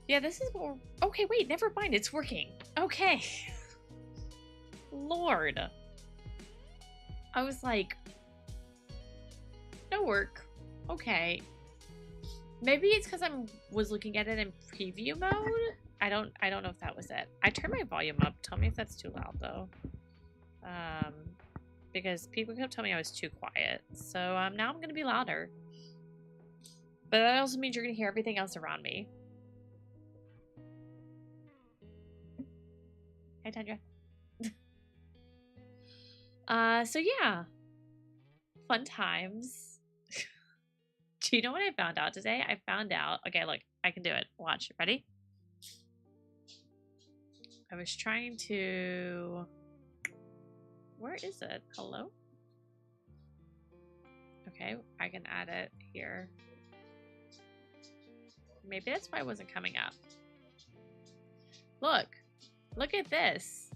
Yeah, this is more... Okay, wait, never mind. It's working. Okay. Lord. I was like... No work. Okay. Maybe it's because I was looking at it in preview mode. I don't know if that was it. I turned my volume up. Tell me if that's too loud though. Because people kept telling me I was too quiet. So now I'm gonna be louder. But that also means you're gonna hear everything else around me. Hi, Tundra. So yeah. Fun times. Do you know what I found out today? I found out... Okay, look. I can do it. Watch. Ready? I was trying to... Where is it? Hello? Okay, I can add it here. Maybe that's why it wasn't coming up. Look. Look at this.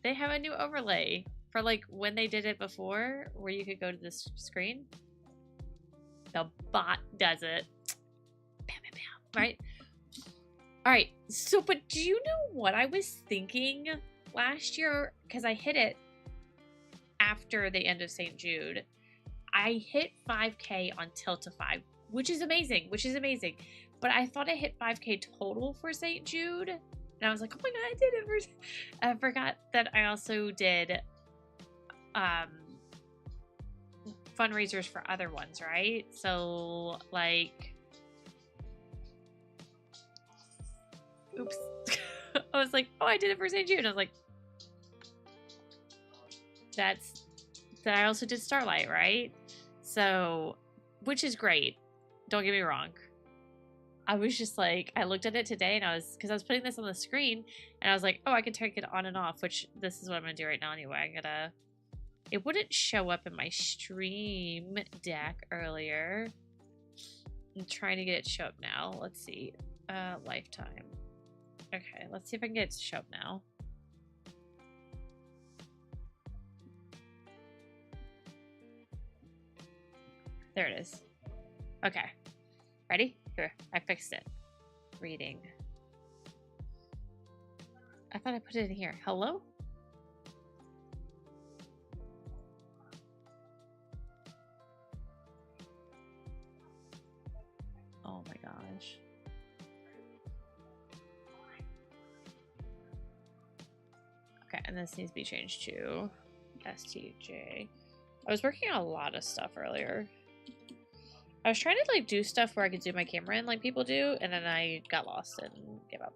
They have a new overlay for like when they did it before, where you could go to this screen. The bot does it. Bam, bam, bam. Right? Alright, so, but do you know what I was thinking last year? Because I hit it after the end of St. Jude. I hit 5K on Tiltify, which is amazing, But I thought I hit 5K total for St. Jude. And I was like, oh my god, I did it. I forgot that I also did fundraisers for other ones, right? So, like... Oops. I was like, oh, I did it for St. Jude. I was like... That I also did Starlight, right? So, which is great. Don't get me wrong. I was just like, I looked at it today and I was putting this on the screen and I was like, oh, I can turn it on and off, which this is what I'm gonna do right now anyway. It wouldn't show up in my stream deck earlier. I'm trying to get it to show up now. Let's see. Lifetime. Okay, let's see if I can get it to show up now. There it is. Okay. Ready? Here, I fixed it. Reading. I thought I put it in here. Hello? Oh my gosh. Okay, and this needs to be changed to stjude. I was working on a lot of stuff earlier. I was trying to like do stuff where I could zoom my camera in like people do, and then I got lost and gave up.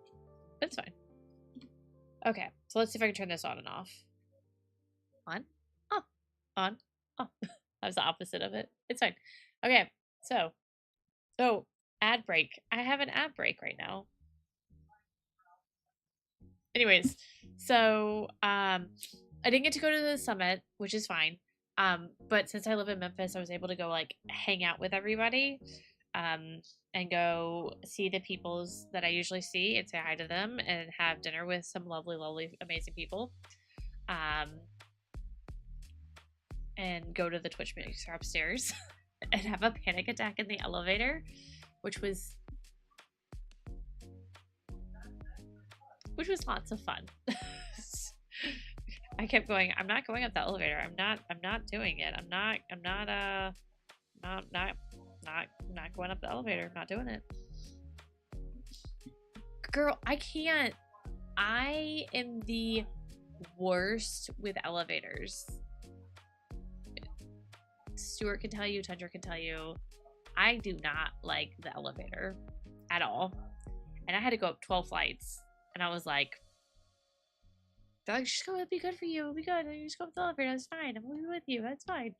But it's fine. Okay, so let's see if I can turn this on and off. On? Off. On. Off. That was the opposite of it. It's fine. Okay, so ad break. I have an ad break right now. Anyways, so I didn't get to go to the summit, which is fine. But since I live in Memphis, I was able to go like hang out with everybody, and go see the peoples that I usually see and say hi to them and have dinner with some lovely, lovely, amazing people. And go to the Twitch mixer upstairs and have a panic attack in the elevator, which was lots of fun. I kept going, I'm not going up the elevator. I'm not doing it. I'm not going up the elevator. I'm not doing it. Girl, I can't. I am the worst with elevators. Stuart can tell you, Tundra can tell you, I do not like the elevator at all. And I had to go up 12 flights. And I was like, they're like, just go, it'll be good for you. It'll be good. You just go up the elevator. That's fine. I'm moving with you. That's fine.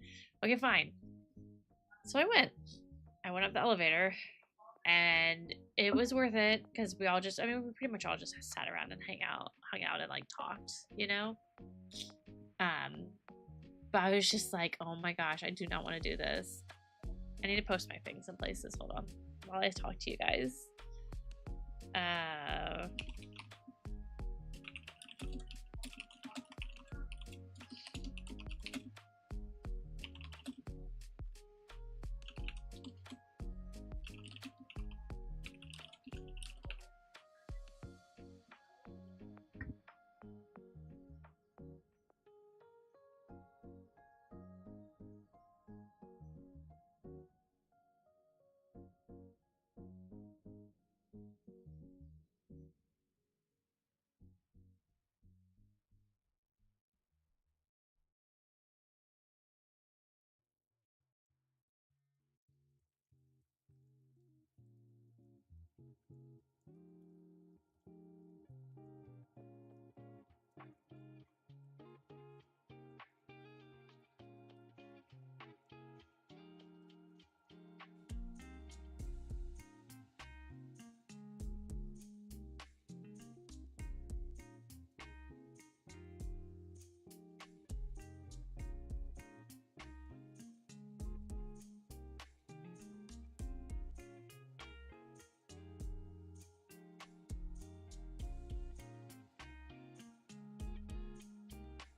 Okay, fine. So I went up the elevator and it was worth it because we pretty much all just sat around and hung out and like talked, you know? But I was just like, oh my gosh, I do not want to do this. I need to post my things in places. Hold on. While I talk to you guys.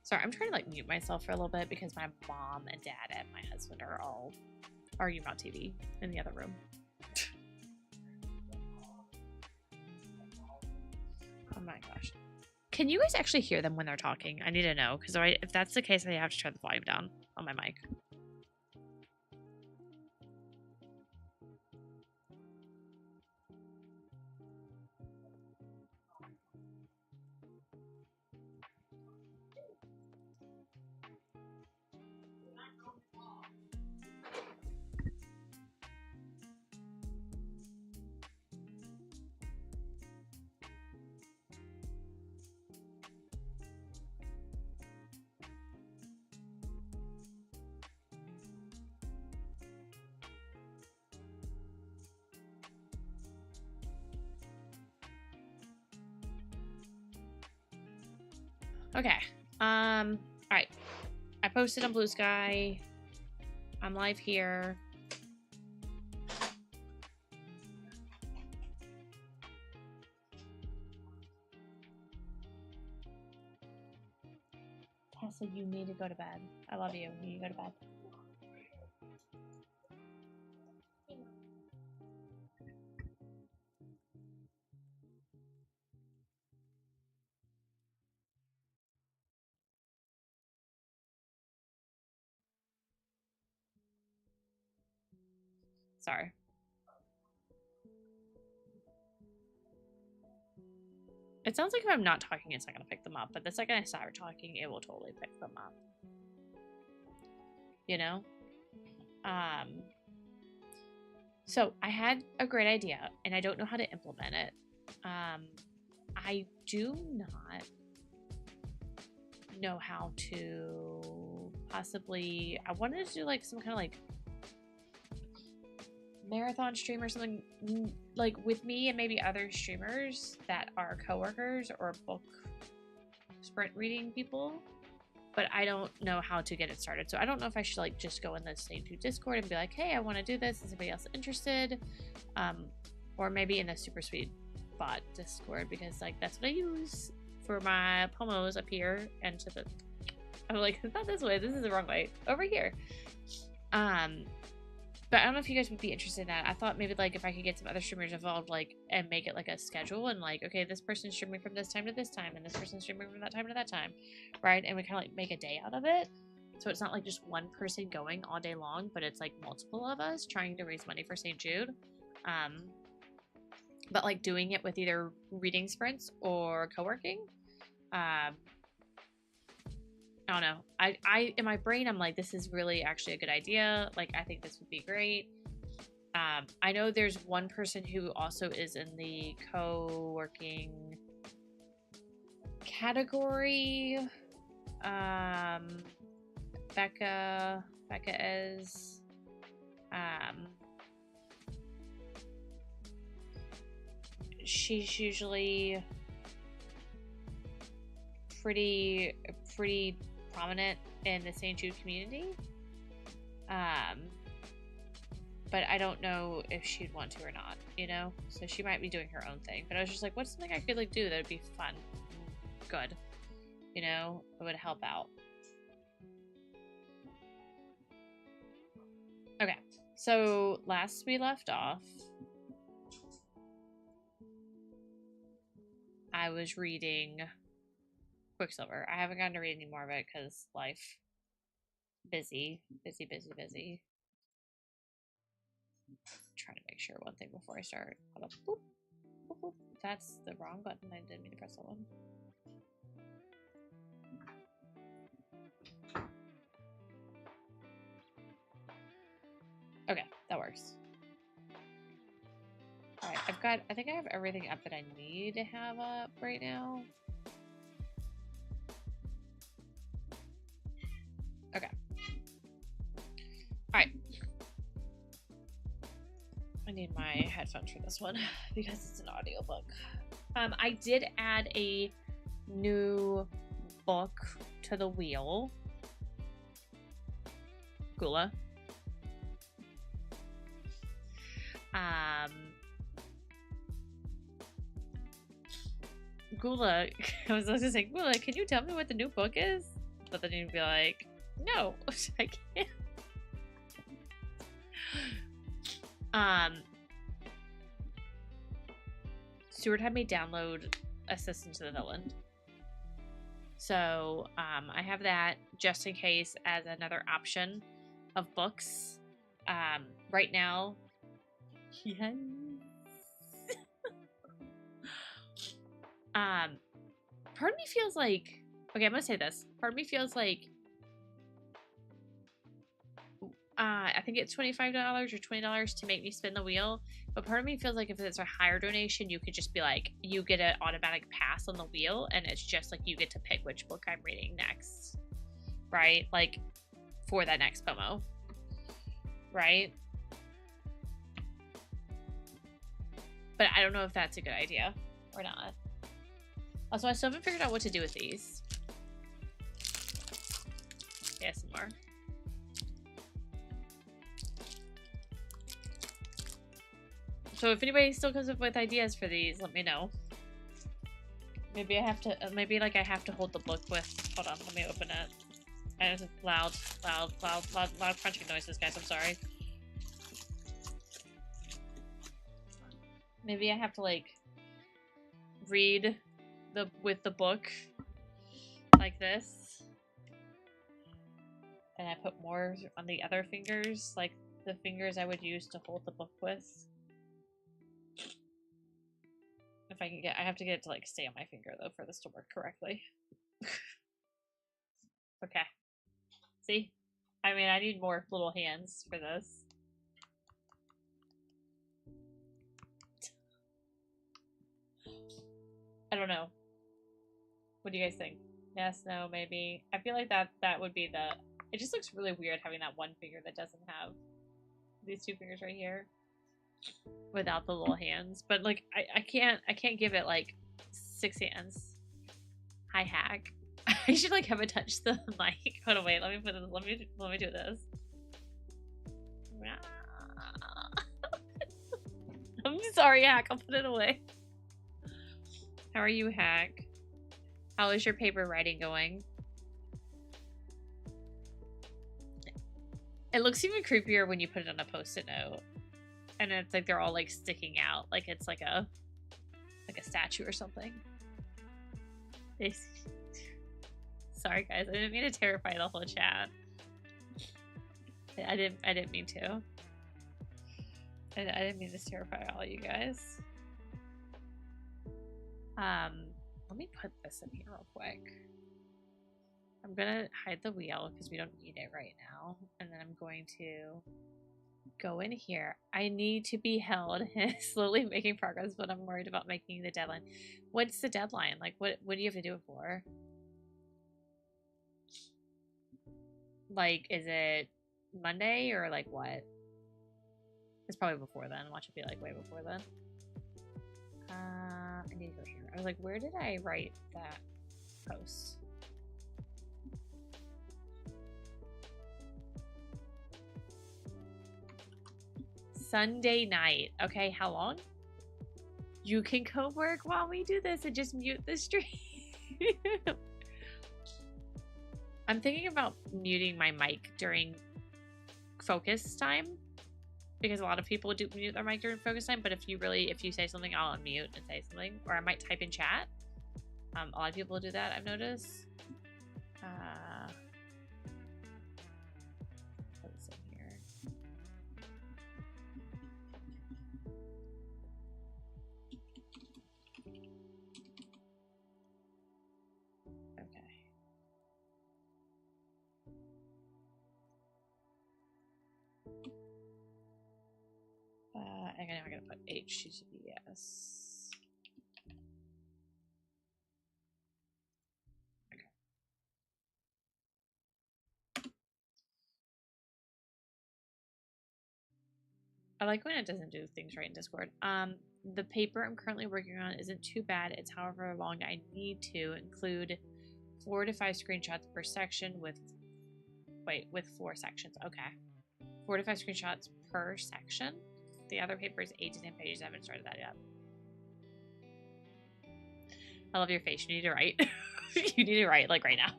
Sorry, I'm trying to like mute myself for a little bit because my mom and dad and my husband are all arguing about TV in the other room. Oh my gosh. Can you guys actually hear them when they're talking? I need to know, because if that's the case, I have to turn the volume down on my mic. Okay. All right. I posted on Blue Sky. I'm live here. Tessa, you need to go to bed. I love you. You need to go to bed. Sorry. It sounds like if I'm not talking, it's not going to pick them up. But the second I start talking, it will totally pick them up. You know? So I had a great idea, and I don't know how to implement it. I do not know how to possibly... I wanted to do like some kind of like marathon stream or something, like with me and maybe other streamers that are coworkers or book sprint reading people, but I don't know how to get it started. So I don't know if I should like just go in the stjude Discord and be like, hey, I want to do this, is anybody else interested? Or maybe in the super sweet bot Discord, because like that's what I use for my pomos up here, and to the I'm like, it's not this way, this is the wrong way, over here. But I don't know if you guys would be interested in that. I thought maybe like if I could get some other streamers involved, like, and make it like a schedule, and like, okay, this person's streaming from this time to this time, and this person's streaming from that time to that time, right? And we kind of like make a day out of it. So it's not like just one person going all day long, but it's like multiple of us trying to raise money for St. Jude. But like doing it with either reading sprints or co-working. I don't know. I in my brain, I'm like, this is really actually a good idea. Like, I think this would be great. I know there's one person who also is in the co-working category. Becca is. She's usually pretty prominent in the St. Jude community. But I don't know if she'd want to or not, you know? So she might be doing her own thing. But I was just like, what's something I could like do that would be fun? Good. You know? It would help out. Okay. So last we left off, I was reading Quicksilver. I haven't gotten to read any more of it because life. Busy. Trying to make sure one thing before I start. Boop, boop, boop. That's the wrong button. I didn't mean to press that one. Okay, that works. Alright, I've I think I have everything up that I need to have up right now. Okay. All right. I need my headphones for this one because it's an audiobook. I did add a new book to the wheel. Gula. Gula, I was going to say, Gula, can you tell me what the new book is? But then you'd be like, no, I can't. Stuart had me download Assistant to the Villain. So, I have that just in case as another option of books. Right now, yes. Part of me feels like, okay, I'm gonna say this. Part of me feels like, I think it's $25 or $20 to make me spin the wheel. But part of me feels like if it's a higher donation, you could just be like, you get an automatic pass on the wheel, and it's just like you get to pick which book I'm reading next, right? Like for that next promo, right? But I don't know if that's a good idea or not. Also, I still haven't figured out what to do with these. ASMR. So if anybody still comes up with ideas for these, let me know. Maybe I have to, maybe like I have to hold the book with, hold on, let me open it. And it's loud crunching noises, guys, I'm sorry. Maybe I have to like read with the book like this. And I put more on the other fingers, like the fingers I would use to hold the book with. If I can get, I have to get it to like stay on my finger though for this to work correctly. Okay. See? I mean, I need more little hands for this. I don't know. What do you guys think? Yes, no, maybe. I feel like that would be the... It just looks really weird having that one finger that doesn't have these two fingers right here without the little hands. But like, I can't give it like 6 hands. Hi, hack. I should like have it touch the mic. Hold on, wait. Let me put this. Let me do this. I'm sorry, hack. I'll put it away. How are you, hack? How is your paper writing going? It looks even creepier when you put it on a post-it note, and it's like they're all like sticking out, like it's like a statue or something. Sorry guys, I didn't mean to terrify the whole chat. I didn't mean to. I didn't mean to terrify all you guys. Let me put this in here real quick. I'm gonna hide the wheel because we don't need it right now, and then I'm going to go in here. I need to be held. Slowly making progress, but I'm worried about making the deadline. What's the deadline? Like, what do you have to do it for? Like, is it Monday or like what? It's probably before then. Watch it be like way before then. I need to go here. I was like, where did I write that post? Sunday night. Okay, how long? You can go work while we do this and just mute the stream. I'm thinking about muting my mic during focus time, because a lot of people do mute their mic during focus time, but if you say something, I'll unmute and say something, or I might type in chat. A lot of people do that, I've noticed. Put this in here. Okay. And I'm gonna put HTTPS. I like when it doesn't do things right in Discord. The paper I'm currently working on isn't too bad. It's however long I need to include 4 to 5 screenshots per section with 4 sections. Okay. 4 to 5 screenshots per section. The other paper is 8 to 10 pages. I haven't started that yet. I love your face. You need to write. You need to write like right now.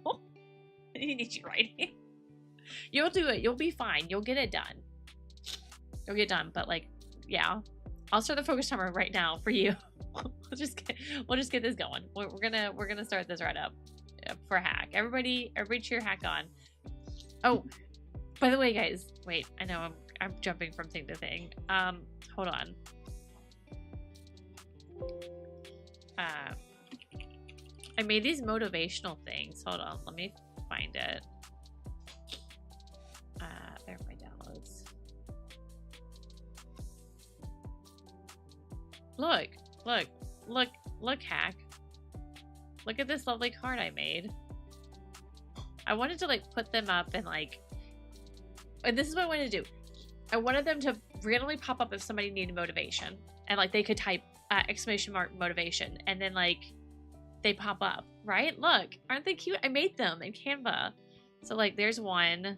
You need your writing. You'll do it. You'll be fine. You'll get it done. You'll get done. But like, yeah. I'll start the focus timer right now for you. we'll just get this going. We're gonna start this right up for hack. Everybody cheer hack on. Oh, by the way, guys, wait. I know I'm jumping from thing to thing. Hold on. I made these motivational things. Hold on, let me find it. There are my downloads. Look, hack. Look at this lovely card I made. I wanted to like put them up and like, and this is what I wanted to do. I wanted them to randomly pop up if somebody needed motivation, and like they could type exclamation mark motivation, and then like they pop up, right? Look, aren't they cute? I made them in Canva. So like there's one.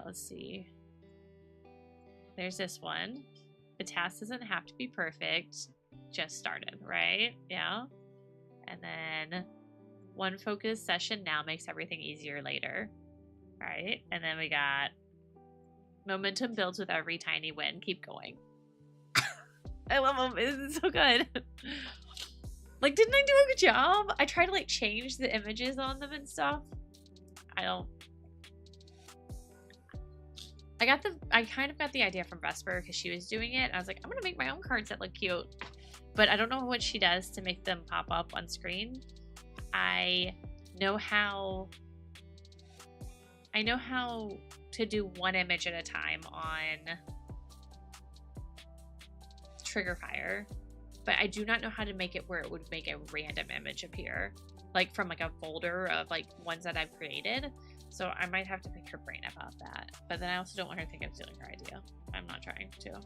Let's see. There's this one. The task doesn't have to be perfect. Just started, right? Yeah. And then one focused session now makes everything easier later. Right? And then we got momentum builds with every tiny win. Keep going. I love them. It's so good. Like, didn't I do a good job? I tried to like change the images on them and stuff. I kind of got the idea from Vesper because she was doing it. I was like, I'm gonna make my own cards that look cute. But I don't know what she does to make them pop up on screen. I know how to do one image at a time on Triggerfire, but I do not know how to make it where it would make a random image appear, like from like a folder of like ones that I've created. So I might have to pick her brain about that. But then I also don't want her to think I'm stealing her idea. I'm not trying to.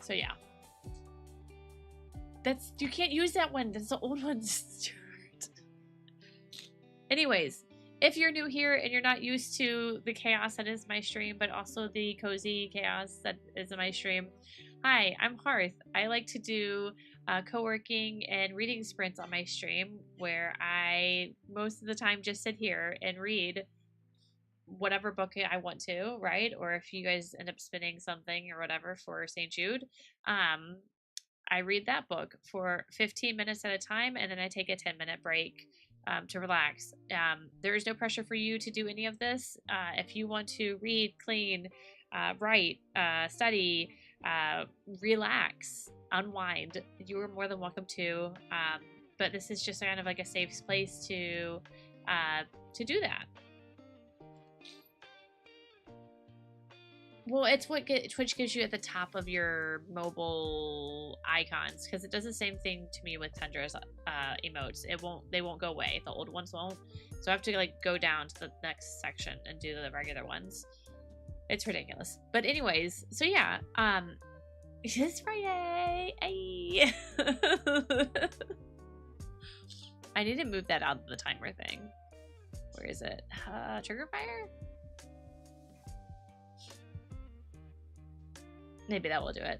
So yeah. You can't use that one. That's the old one. Anyways, if you're new here and you're not used to the chaos that is my stream, but also the cozy chaos that is my stream, hi, I'm Hearth. I like to do co-working and reading sprints on my stream where I most of the time just sit here and read whatever book I want to, right? Or if you guys end up spinning something or whatever for St. Jude, I read that book for 15 minutes at a time, and then I take a 10-minute break to relax. There is no pressure for you to do any of this. If you want to read, clean, write, study, relax, unwind, you are more than welcome to. But this is just kind of like a safe place to do that. Well, it's what Twitch gives you at the top of your mobile icons, because it does the same thing to me with Tendra's emotes. They won't go away. The old ones won't. So I have to like go down to the next section and do the regular ones. It's ridiculous. But anyways, so yeah, it's Friday. Ay. I need to move that out of the timer thing. Where is it? Triggerfire? Maybe that will do it.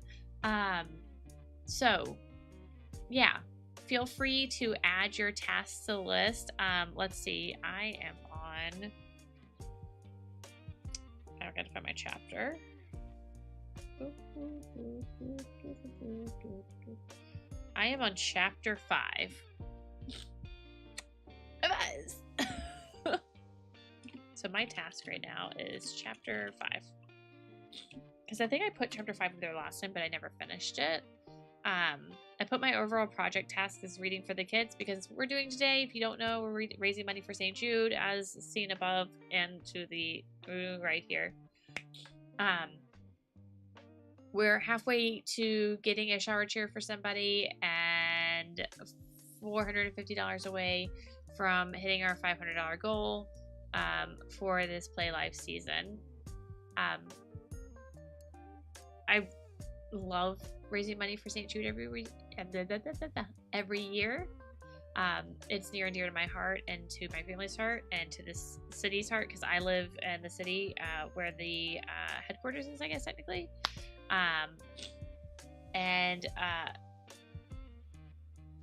So yeah, feel free to add your tasks to the list. Let's see, I am on, I gotta find my chapter. I am on chapter 5. So my task right now is chapter 5. Because I think I put chapter 5 in there last time, but I never finished it. I put my overall project task as reading for the kids, because we're doing today, if you don't know, we're raising money for St. Jude, as seen above and to the right here. We're halfway to getting a shower chair for somebody and $450 away from hitting our $500 goal for this Play Live season. I love raising money for St. Jude every year. It's near and dear to my heart and to my family's heart and to this city's heart, because I live in the city where the headquarters is, I guess, technically.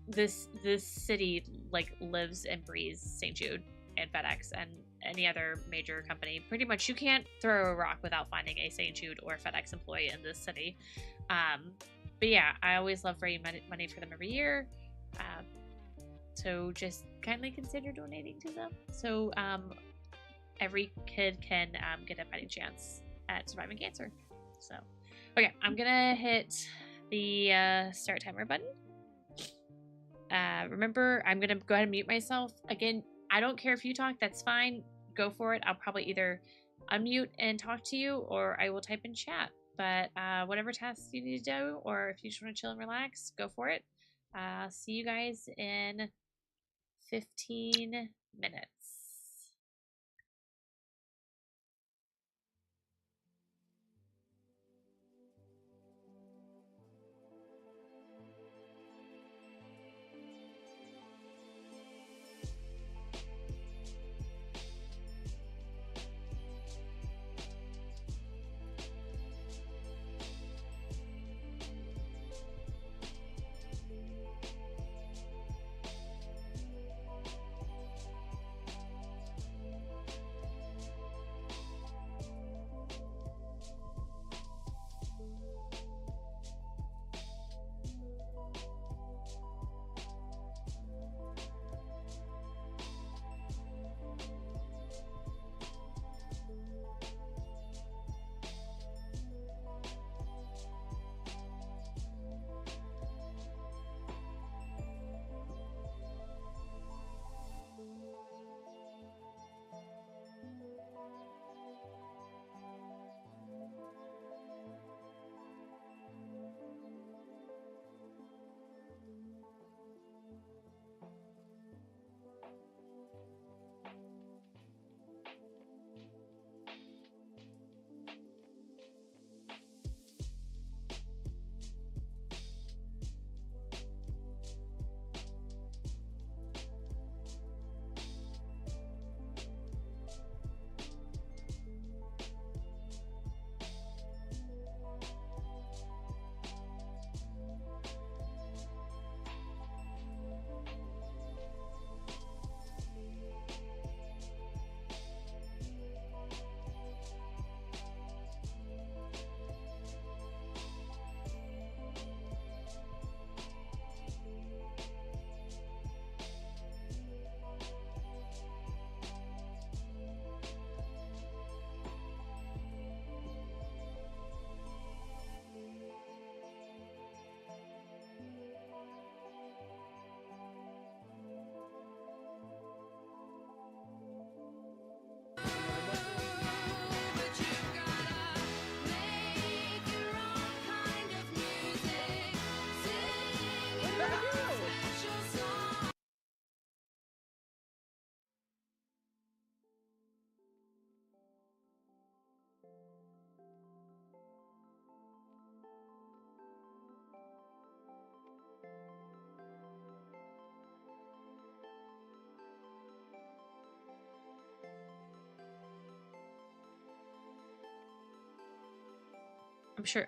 This city like lives and breathes St. Jude and FedEx and any other major company. Pretty much you can't throw a rock without finding a St. Jude or FedEx employee in this city. But yeah, I always love raising money for them every year. So just kindly consider donating to them. So every kid can get a fighting chance at surviving cancer. So, okay, I'm gonna hit the start timer button. Remember, I'm gonna go ahead and mute myself. Again, I don't care if you talk, that's fine. Go for it. I'll probably either unmute and talk to you, or I will type in chat. But whatever tasks you need to do, or if you just want to chill and relax, go for it. See you guys in 15 minutes.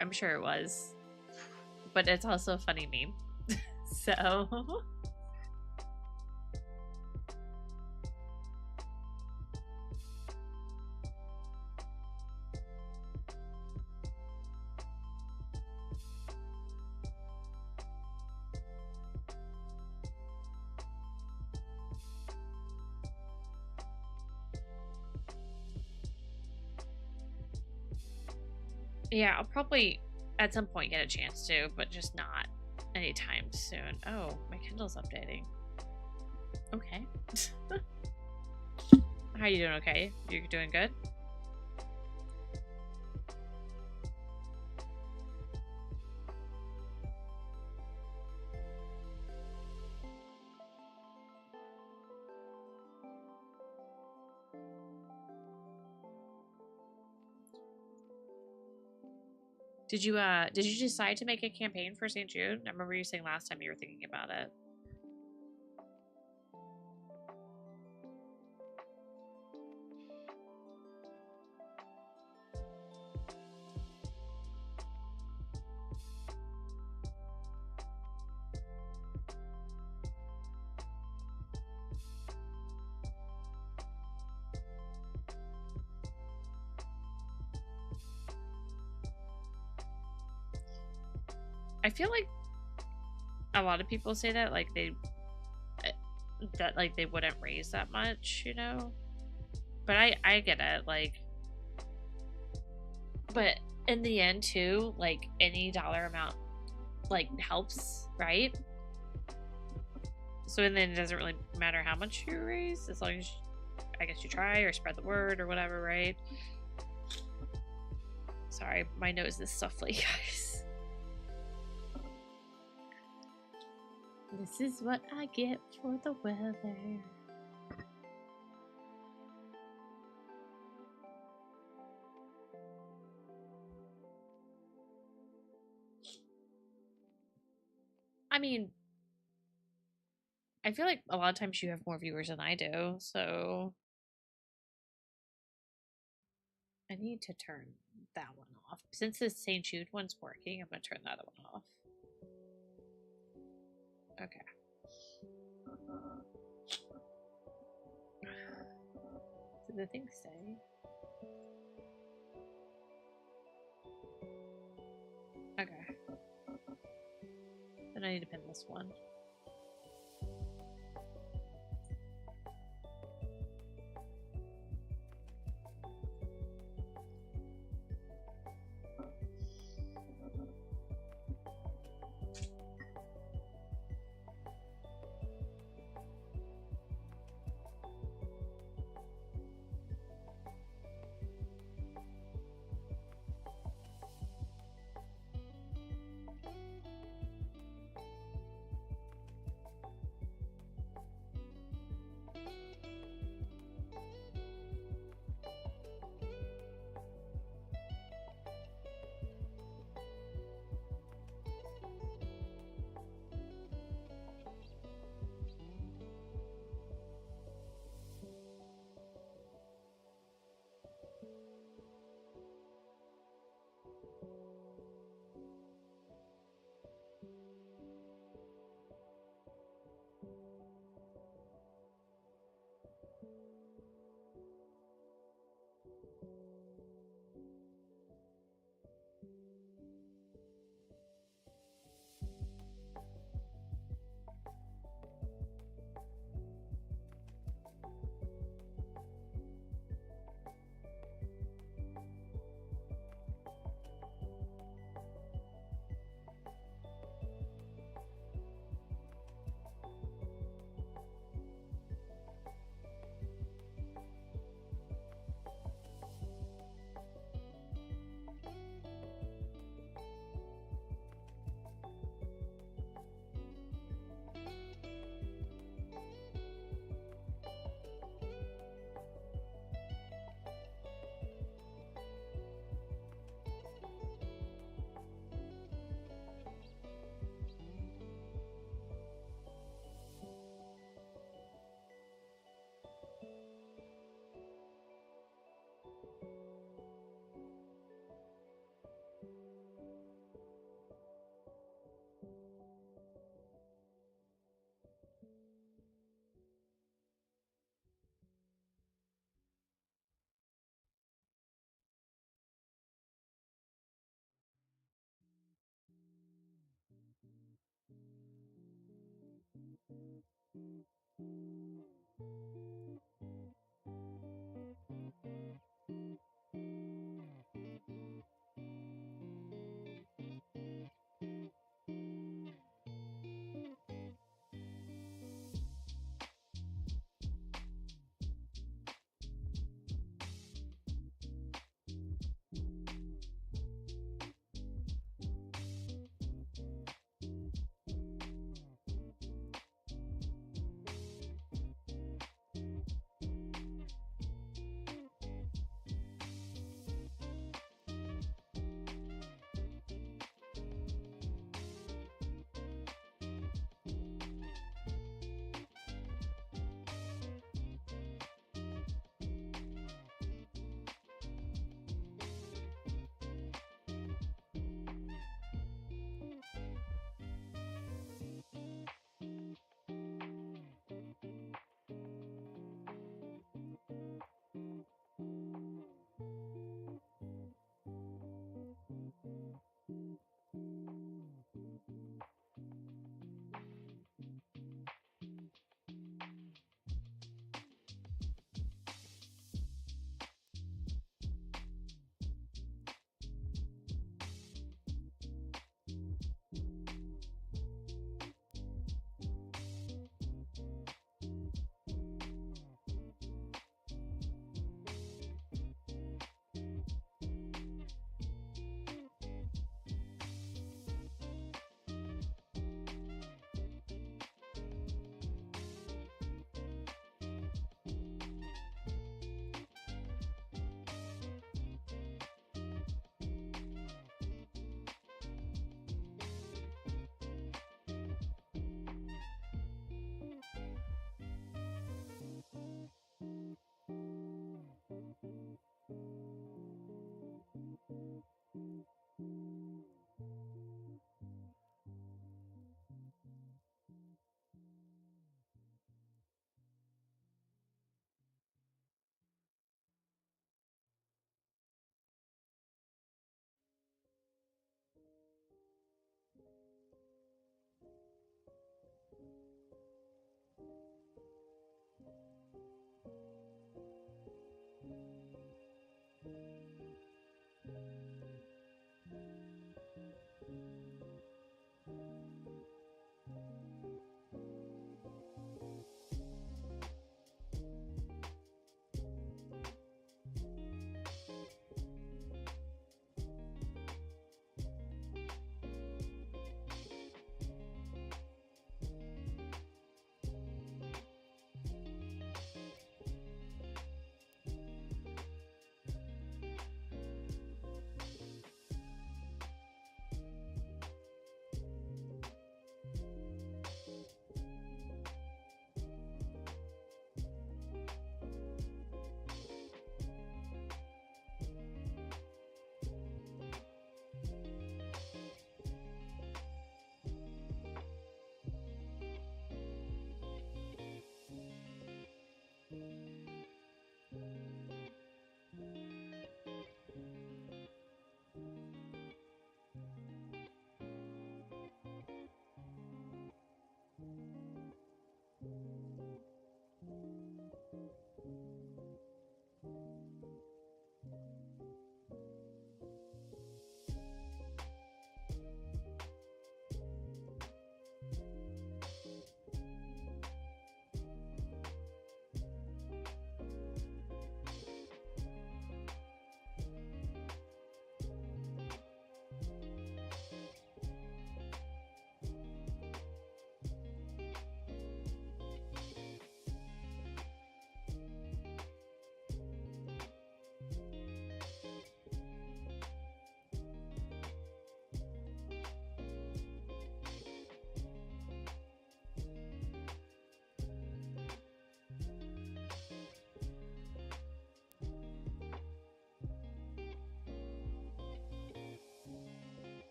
I'm sure it was, but it's also a funny meme. So yeah, I'll probably at some point get a chance to, but just not anytime soon. Oh, my Kindle's updating. Okay. How you doing? Okay? You're doing good? Did you decide to make a campaign for St. Jude? I remember you saying last time you were thinking about it. I feel like a lot of people say that like they wouldn't raise that much, you know? But I get it, like, but in the end too, like any dollar amount like helps, right? So in the end it doesn't really matter how much you raise as long as I guess you try or spread the word or whatever, right? Sorry, my nose is stuffly, guys. This is what I get for the weather. I mean, I feel like a lot of times you have more viewers than I do, so I need to turn that one off. Since the St. Jude one's working, I'm gonna turn that one off. Okay. Did the thing stay? Okay. Then I need to pin this one.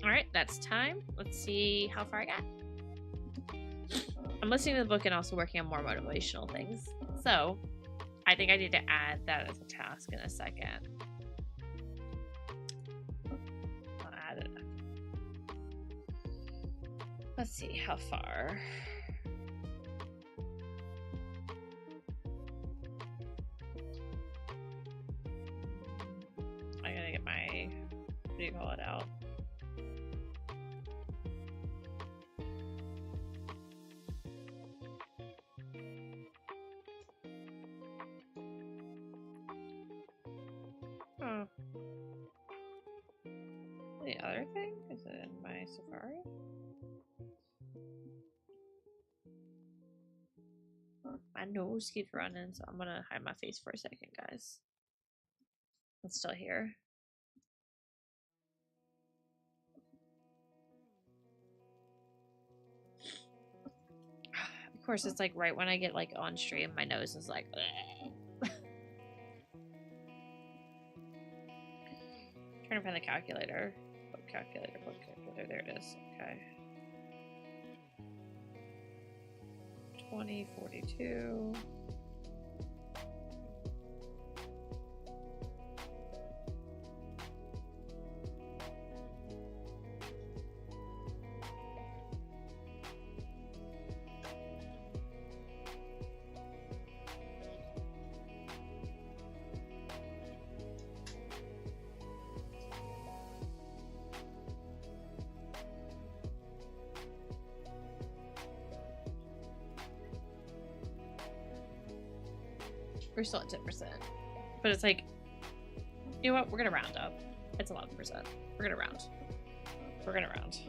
All right, that's time. Let's see how far I got. I'm listening to the book and also working on more motivational things. So I think I need to add that as a task in a second. I'll add it. Let's see how far. I gotta get my, what do you call it, out? the other thing? Is it in my Safari? My nose keeps running, so I'm gonna hide my face for a second, guys. It's still here. Of course, it's like right when I get like on stream, my nose is like. Trying to find the calculator. Book calculator, book calculator. There it is. Okay. 2042. We're still at 10%. But it's like, you know what? We're gonna round up. It's 11%. We're gonna round. We're gonna round.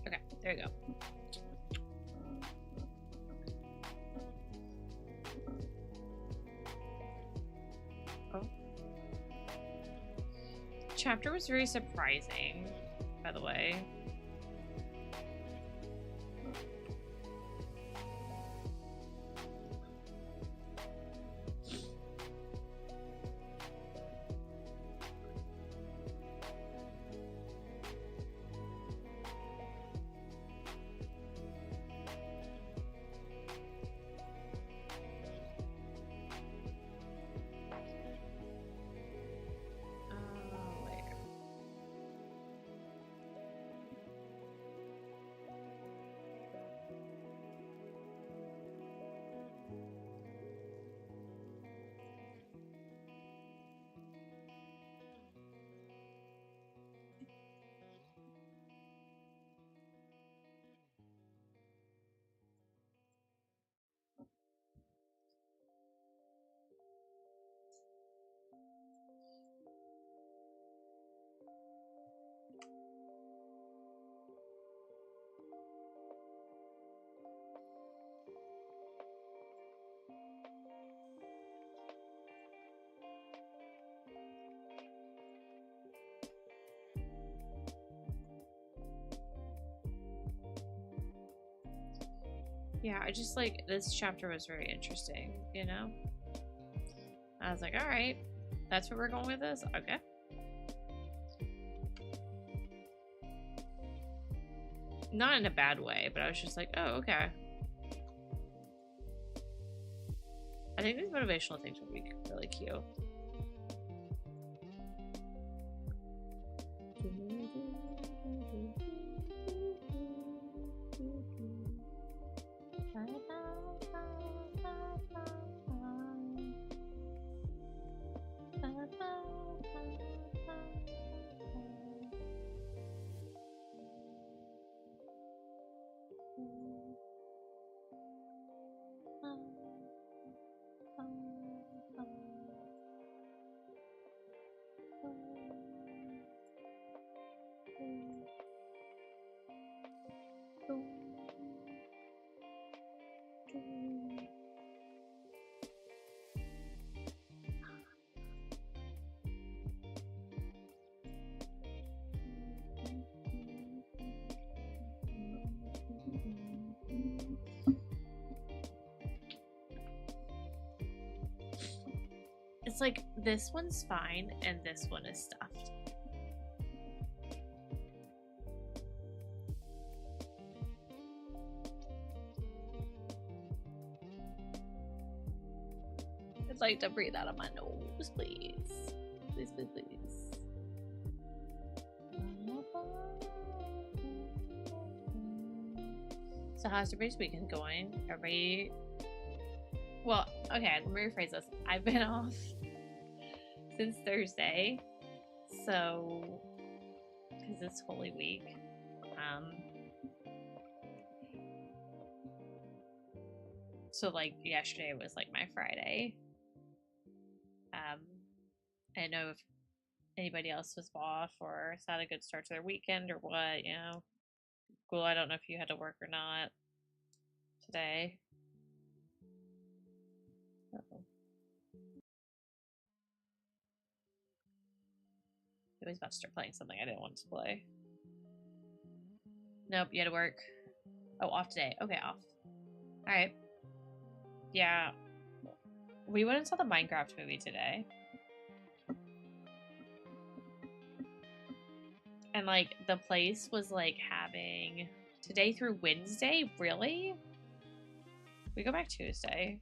Okay, there you go. Oh. Chapter was very surprising, by the way. Yeah, I just like this chapter was very interesting, you know? I was like, all right, that's where we're going with this? Okay. Not in a bad way, but I was just like, oh, okay. I think these motivational things would be really cute. It's like this one's fine and this one is stuffed. I'd like to breathe out of my nose, please. Please, please, please. So how's everybody's weekend going? Everybody... Well, okay, let me rephrase this. I've been off since Thursday. So... Because it's Holy Week. So, like, yesterday was, like, my Friday. I don't know if anybody else was off or had a good start to their weekend or what, you know. Cool, I don't know if you had to work or not today. Uh-oh. He was about to start playing something I didn't want to play. Nope, you had to work. Oh, off today. Okay, off. Alright. Yeah. We went and saw the Minecraft movie today. And, like, the place was, like, having... Today through Wednesday? Really? We go back Tuesday.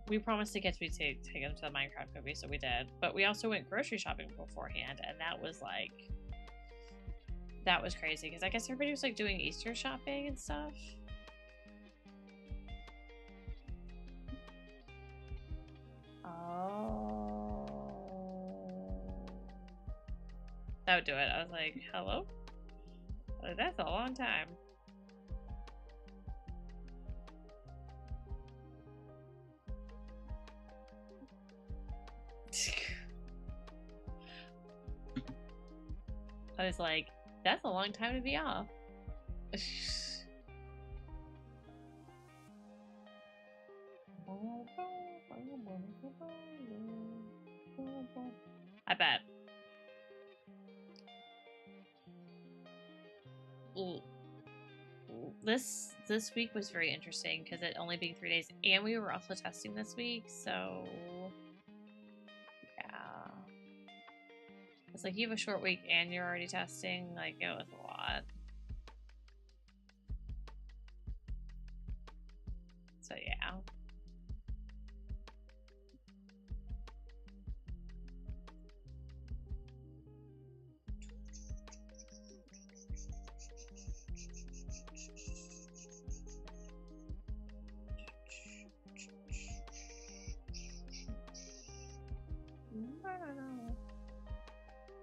We promised to take them to the Minecraft movie, so we did. But we also went grocery shopping beforehand, and that was, like... That was crazy, because I guess everybody was, like, doing Easter shopping and stuff. Oh. That would do it. I was like, hello? That's a long time. I was like, that's a long time to be off. I bet. Ooh. This week was very interesting because it only being 3 days, and we were also testing this week, so yeah. It's like you have a short week and you're already testing, like it was a lot. So yeah.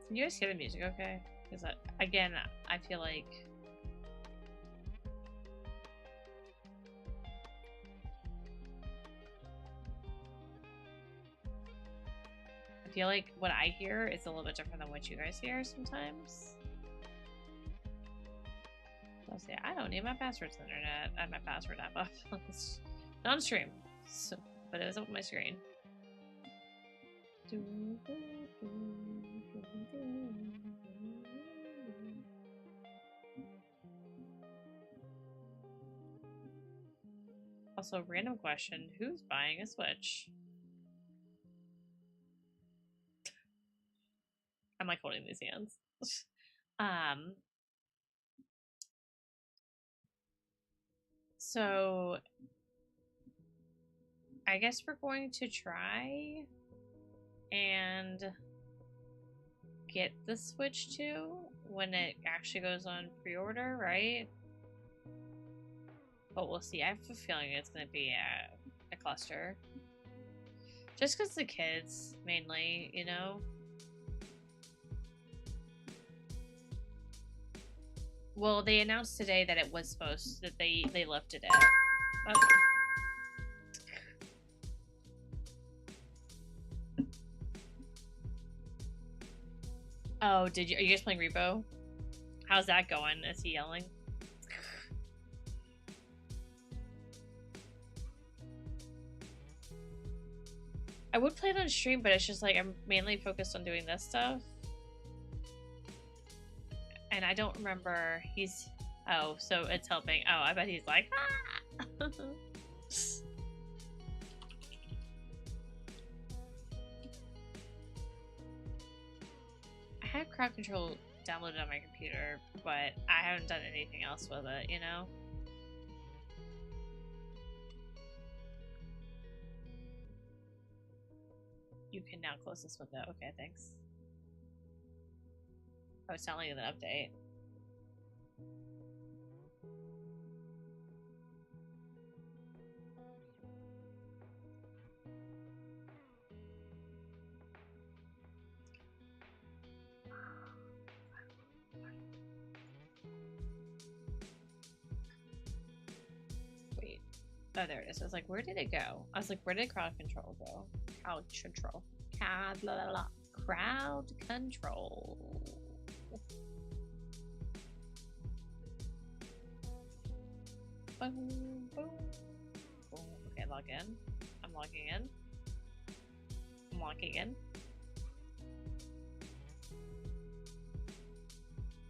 Can you guys hear the music okay? Because again, I feel like what I hear is a little bit different than what you guys hear sometimes. I'll say I don't need my password to the internet. I had my password app up on stream, so, but it was up on my screen. Also, random question: who's buying a Switch? I'm like holding these hands. So I guess we're going to try and get the Switch 2 when it actually goes on pre-order, right? But we'll see. I have a feeling it's going to be a cluster. Just because the kids, mainly, you know? Well, they announced today that it was supposed that they lifted it. Oh. Oh, did you? Are you guys playing Repo? How's that going? Is he yelling? I would play it on stream, but it's just like I'm mainly focused on doing this stuff. And I don't remember he's... Oh, so it's helping. Oh, I bet he's like, ah! I have crowd control downloaded on my computer, but I haven't done anything else with it, you know? You can now close this window. Okay, thanks. I was telling you an update. Wait. Oh, there it is. I was like, where did it go? I was like, where did crowd control go? Crowd control. Crowd control. Boom, boom, boom. Okay, log in. I'm logging in. I'm logging in.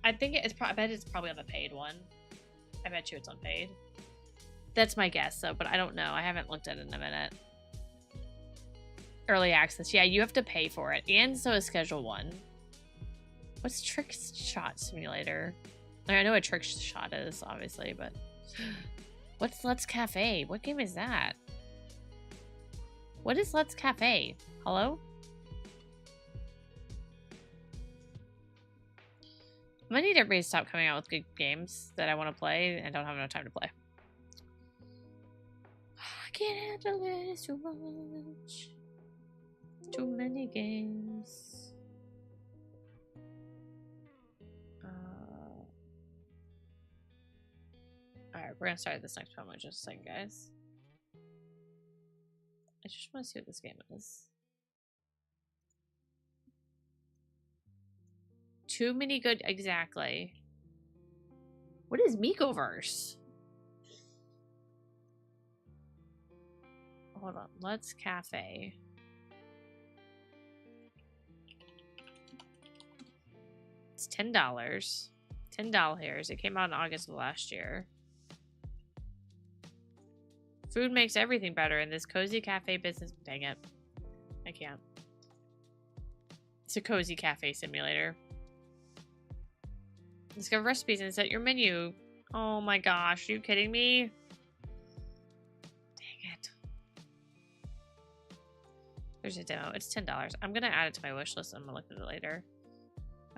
I think it's I bet it's probably on the paid one. I bet you it's on paid. That's my guess, though, but I don't know. I haven't looked at it in a minute. Early access. Yeah, you have to pay for it. And so is Schedule 1. What's Trick Shot Simulator? I know what Trick Shot is, obviously, but... What's Let's Cafe? What game is that? What is Let's Cafe? Hello? I'm gonna need everybody to stop coming out with good games that I want to play and don't have enough time to play. I can't handle it, it's too much. Too many games. Alright, we're gonna start this next one in just a second, guys. I just want to see what this game is. Too many good... Exactly. What is Mikoverse? Hold on. Let's Cafe. It's $10. $10. It came out in August of last year. Food makes everything better in this cozy cafe business. Dang it. I can't. It's a cozy cafe simulator. Discover recipes and set your menu. Oh my gosh, are you kidding me? Dang it. There's a demo. It's $10. I'm gonna add it to my wish list. I'm gonna look at it later.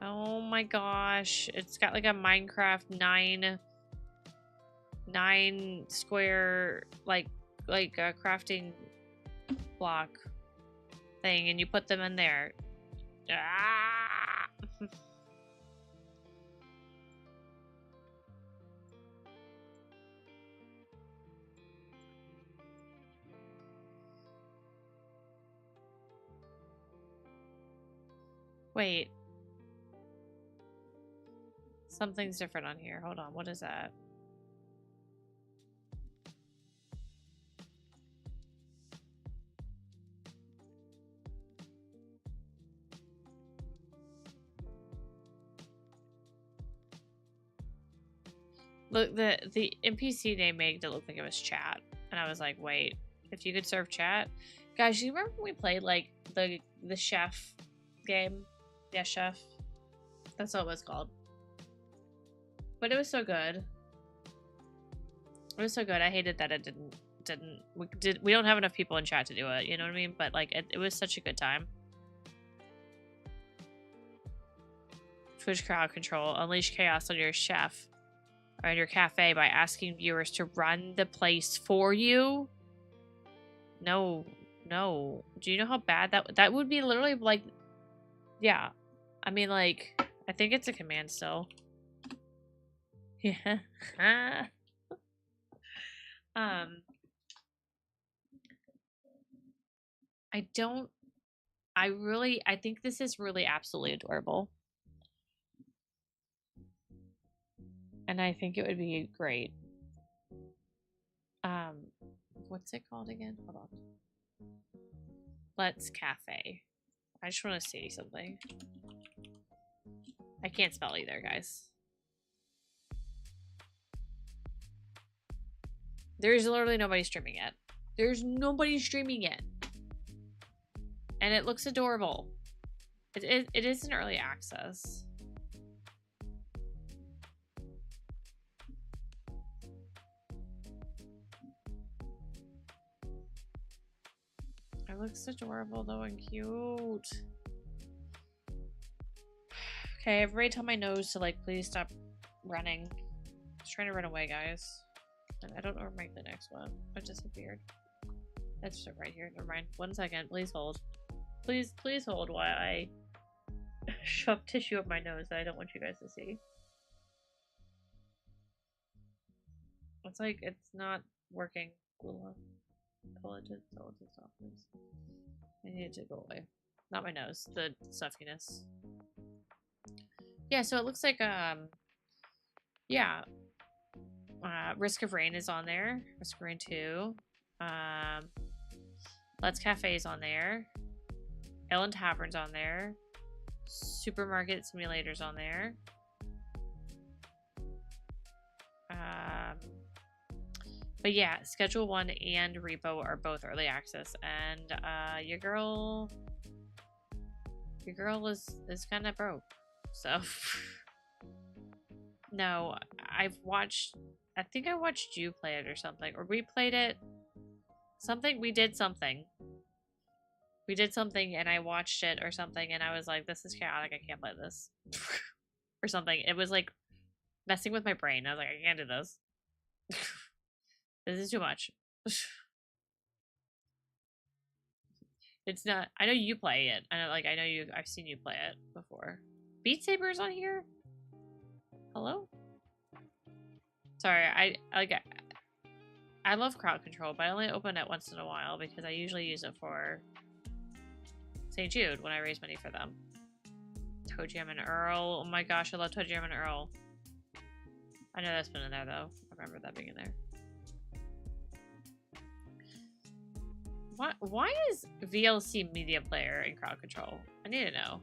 Oh my gosh. It's got like a Minecraft 9 square like a crafting block thing, and you put them in there. Ah! Wait. Something's different on here. Hold on. What is that? Look, the NPC they made it look like it was chat. And I was like, wait, if you could serve chat? Guys, you remember when we played like the chef game? Yeah, chef. That's what it was called. But it was so good. It was so good. I hated that it we don't have enough people in chat to do it, you know what I mean? But like it was such a good time. Twitch crowd control. Unleash chaos on your chef or in your cafe by asking viewers to run the place for you. No. Do you know how bad that would be? Literally like, yeah. I mean, like, I think it's a command still. Yeah. I think this is really absolutely adorable. And I think it would be great. What's it called again? Hold on. Let's Cafe. I just want to see something. I can't spell either, guys. There's literally nobody streaming it. There's nobody streaming it. And it looks adorable. It is an early access. It looks adorable though and cute. Okay, everybody tell my nose to, like, please stop running. It's trying to run away, guys. And I don't know where the next one. It disappeared. That's just right here. Never mind. 1 second. Please hold. Please hold while I shove tissue up my nose that I don't want you guys to see. It's like, it's not working. Pull it to softness. I need it to go away. Not my nose, the stuffiness. Yeah, so it looks like, yeah. Risk of Rain is on there. Risk of Rain 2. Let's Cafe is on there. Ellen Tavern's on there. Supermarket Simulator's on there. But yeah, Schedule 1 and Repo are both early access, and your girl is kind of broke. So no, I think I watched you play it or something, or we played it. We did something. And I watched it or something, and I was like, this is chaotic. I can't play this. Or something. It was like messing with my brain. I was like, I can't do this. This is too much. It's not. I know you play it. I've seen you play it before. Beat Saber's on here? Hello? Sorry, I love crowd control, but I only open it once in a while because I usually use it for St. Jude when I raise money for them. Toe Jam and Earl. Oh my gosh, I love Toe Jam and Earl. I know that's been in there though. I remember that being in there. Why is VLC Media Player in crowd control? I need to know.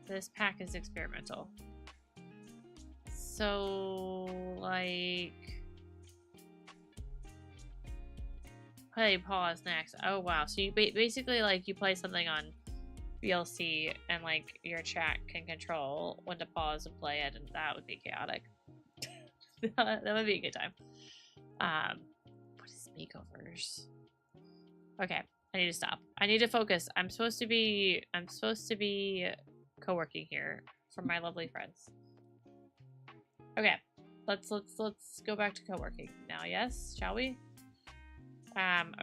This pack is experimental. So, like... Play pause next. Oh, wow. So you basically, like, you play something on VLC and, like, your chat can control when to pause and play it, and that would be chaotic. That would be a good time. What is makeovers? Okay, I need to stop. I need to focus. I'm supposed to be co-working here for my lovely friends. Okay, let's go back to co-working now. Yes, shall we?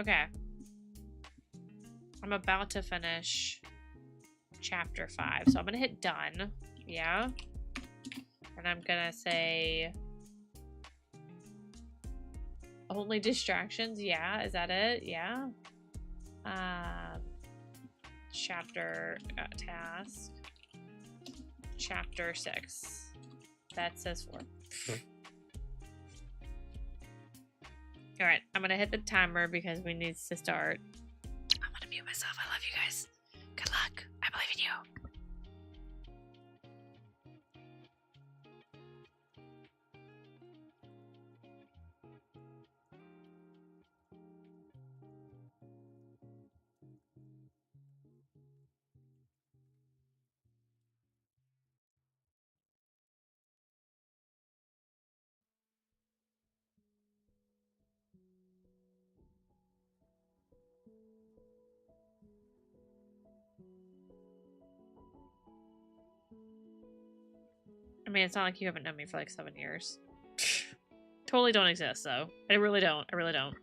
Okay. I'm about to finish chapter 5, so I'm gonna hit done. Yeah, and I'm gonna say. Only distractions, yeah. Is that it? Yeah. Chapter task. Chapter 6. That says 4. Alright, I'm gonna hit the timer because we need to start. I'm gonna mute myself. I love you guys. Good luck. I believe in you. I mean, it's not like you haven't known me for like 7 years. Totally don't exist, though. I really don't. I really don't.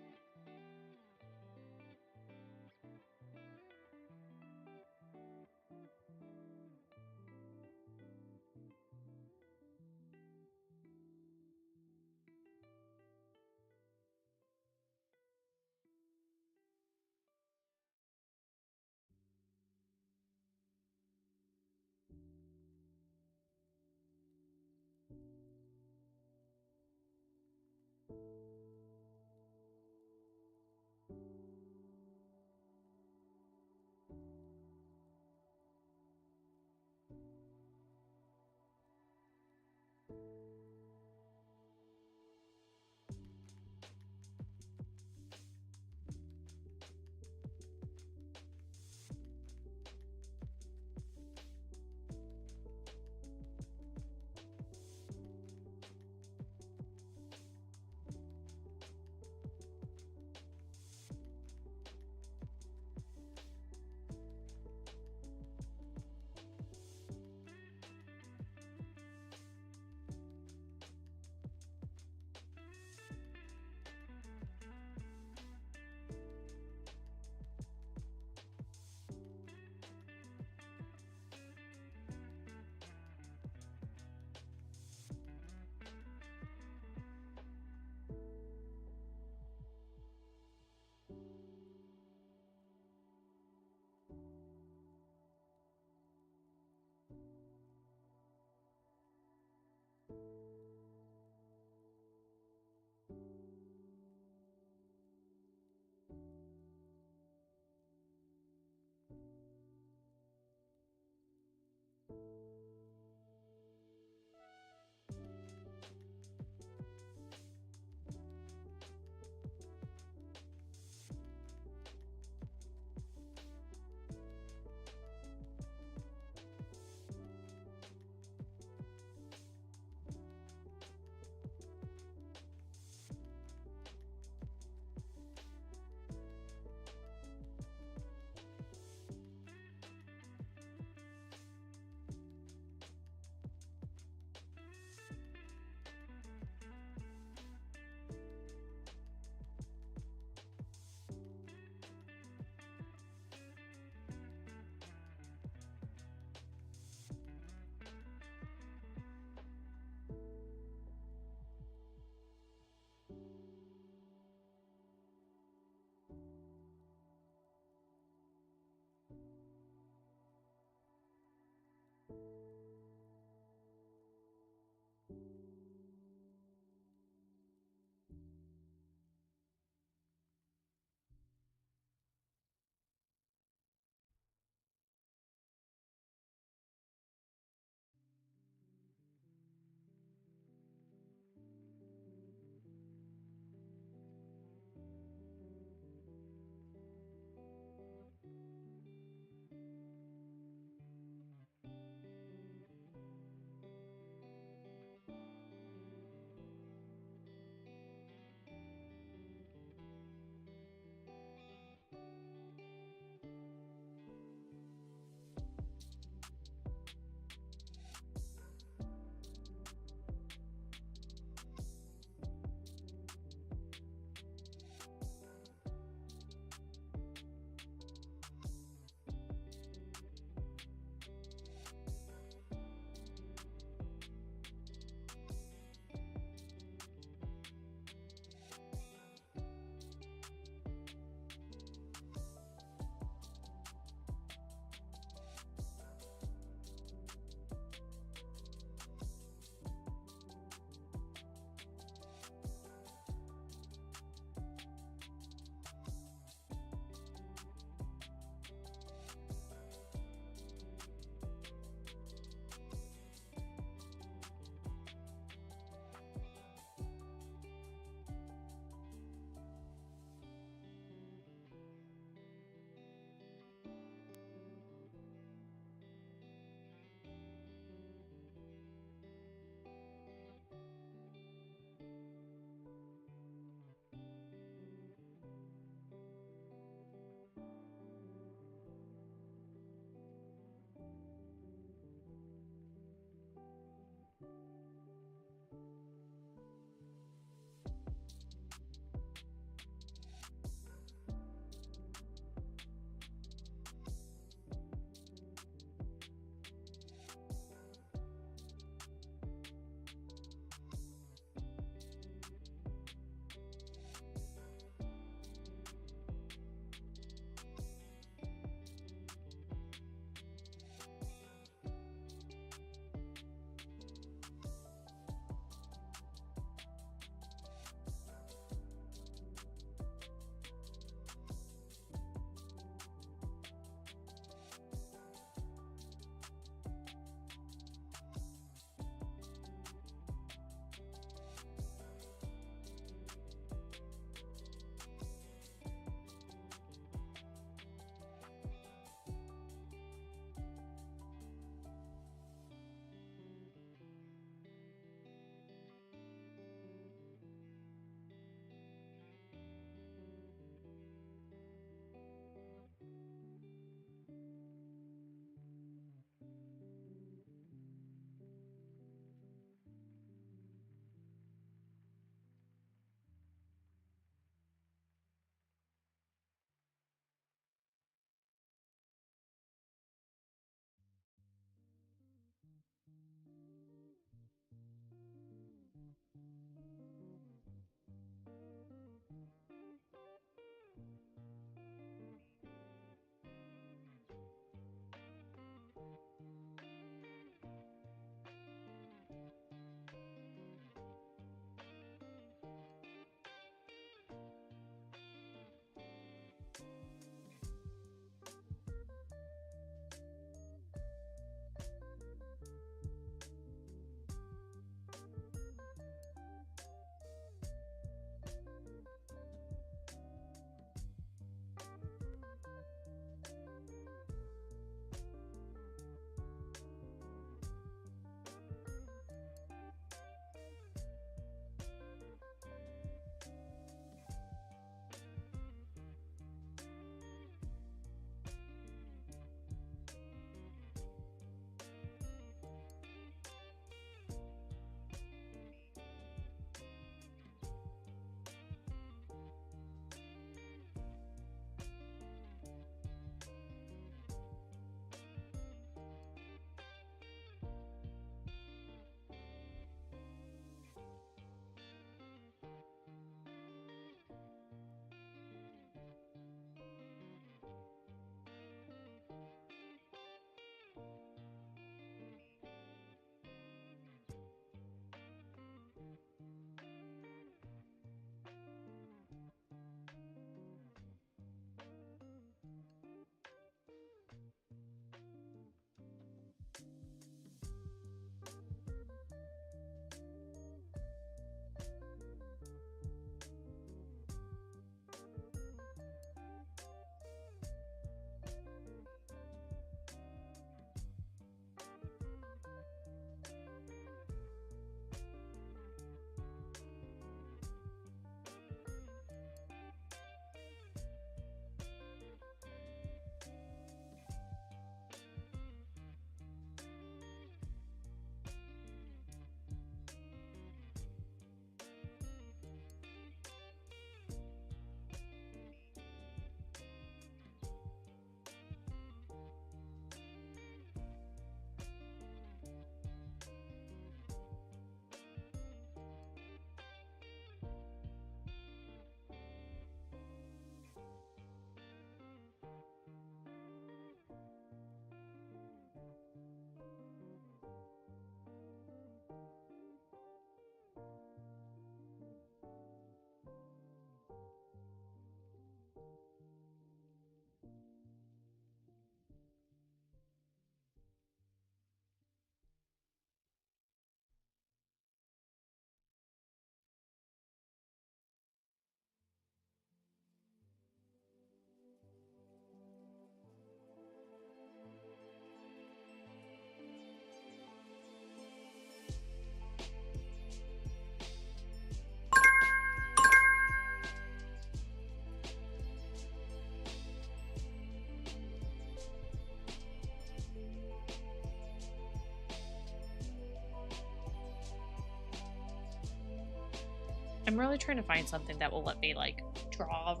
I'm really trying to find something that will let me like draw the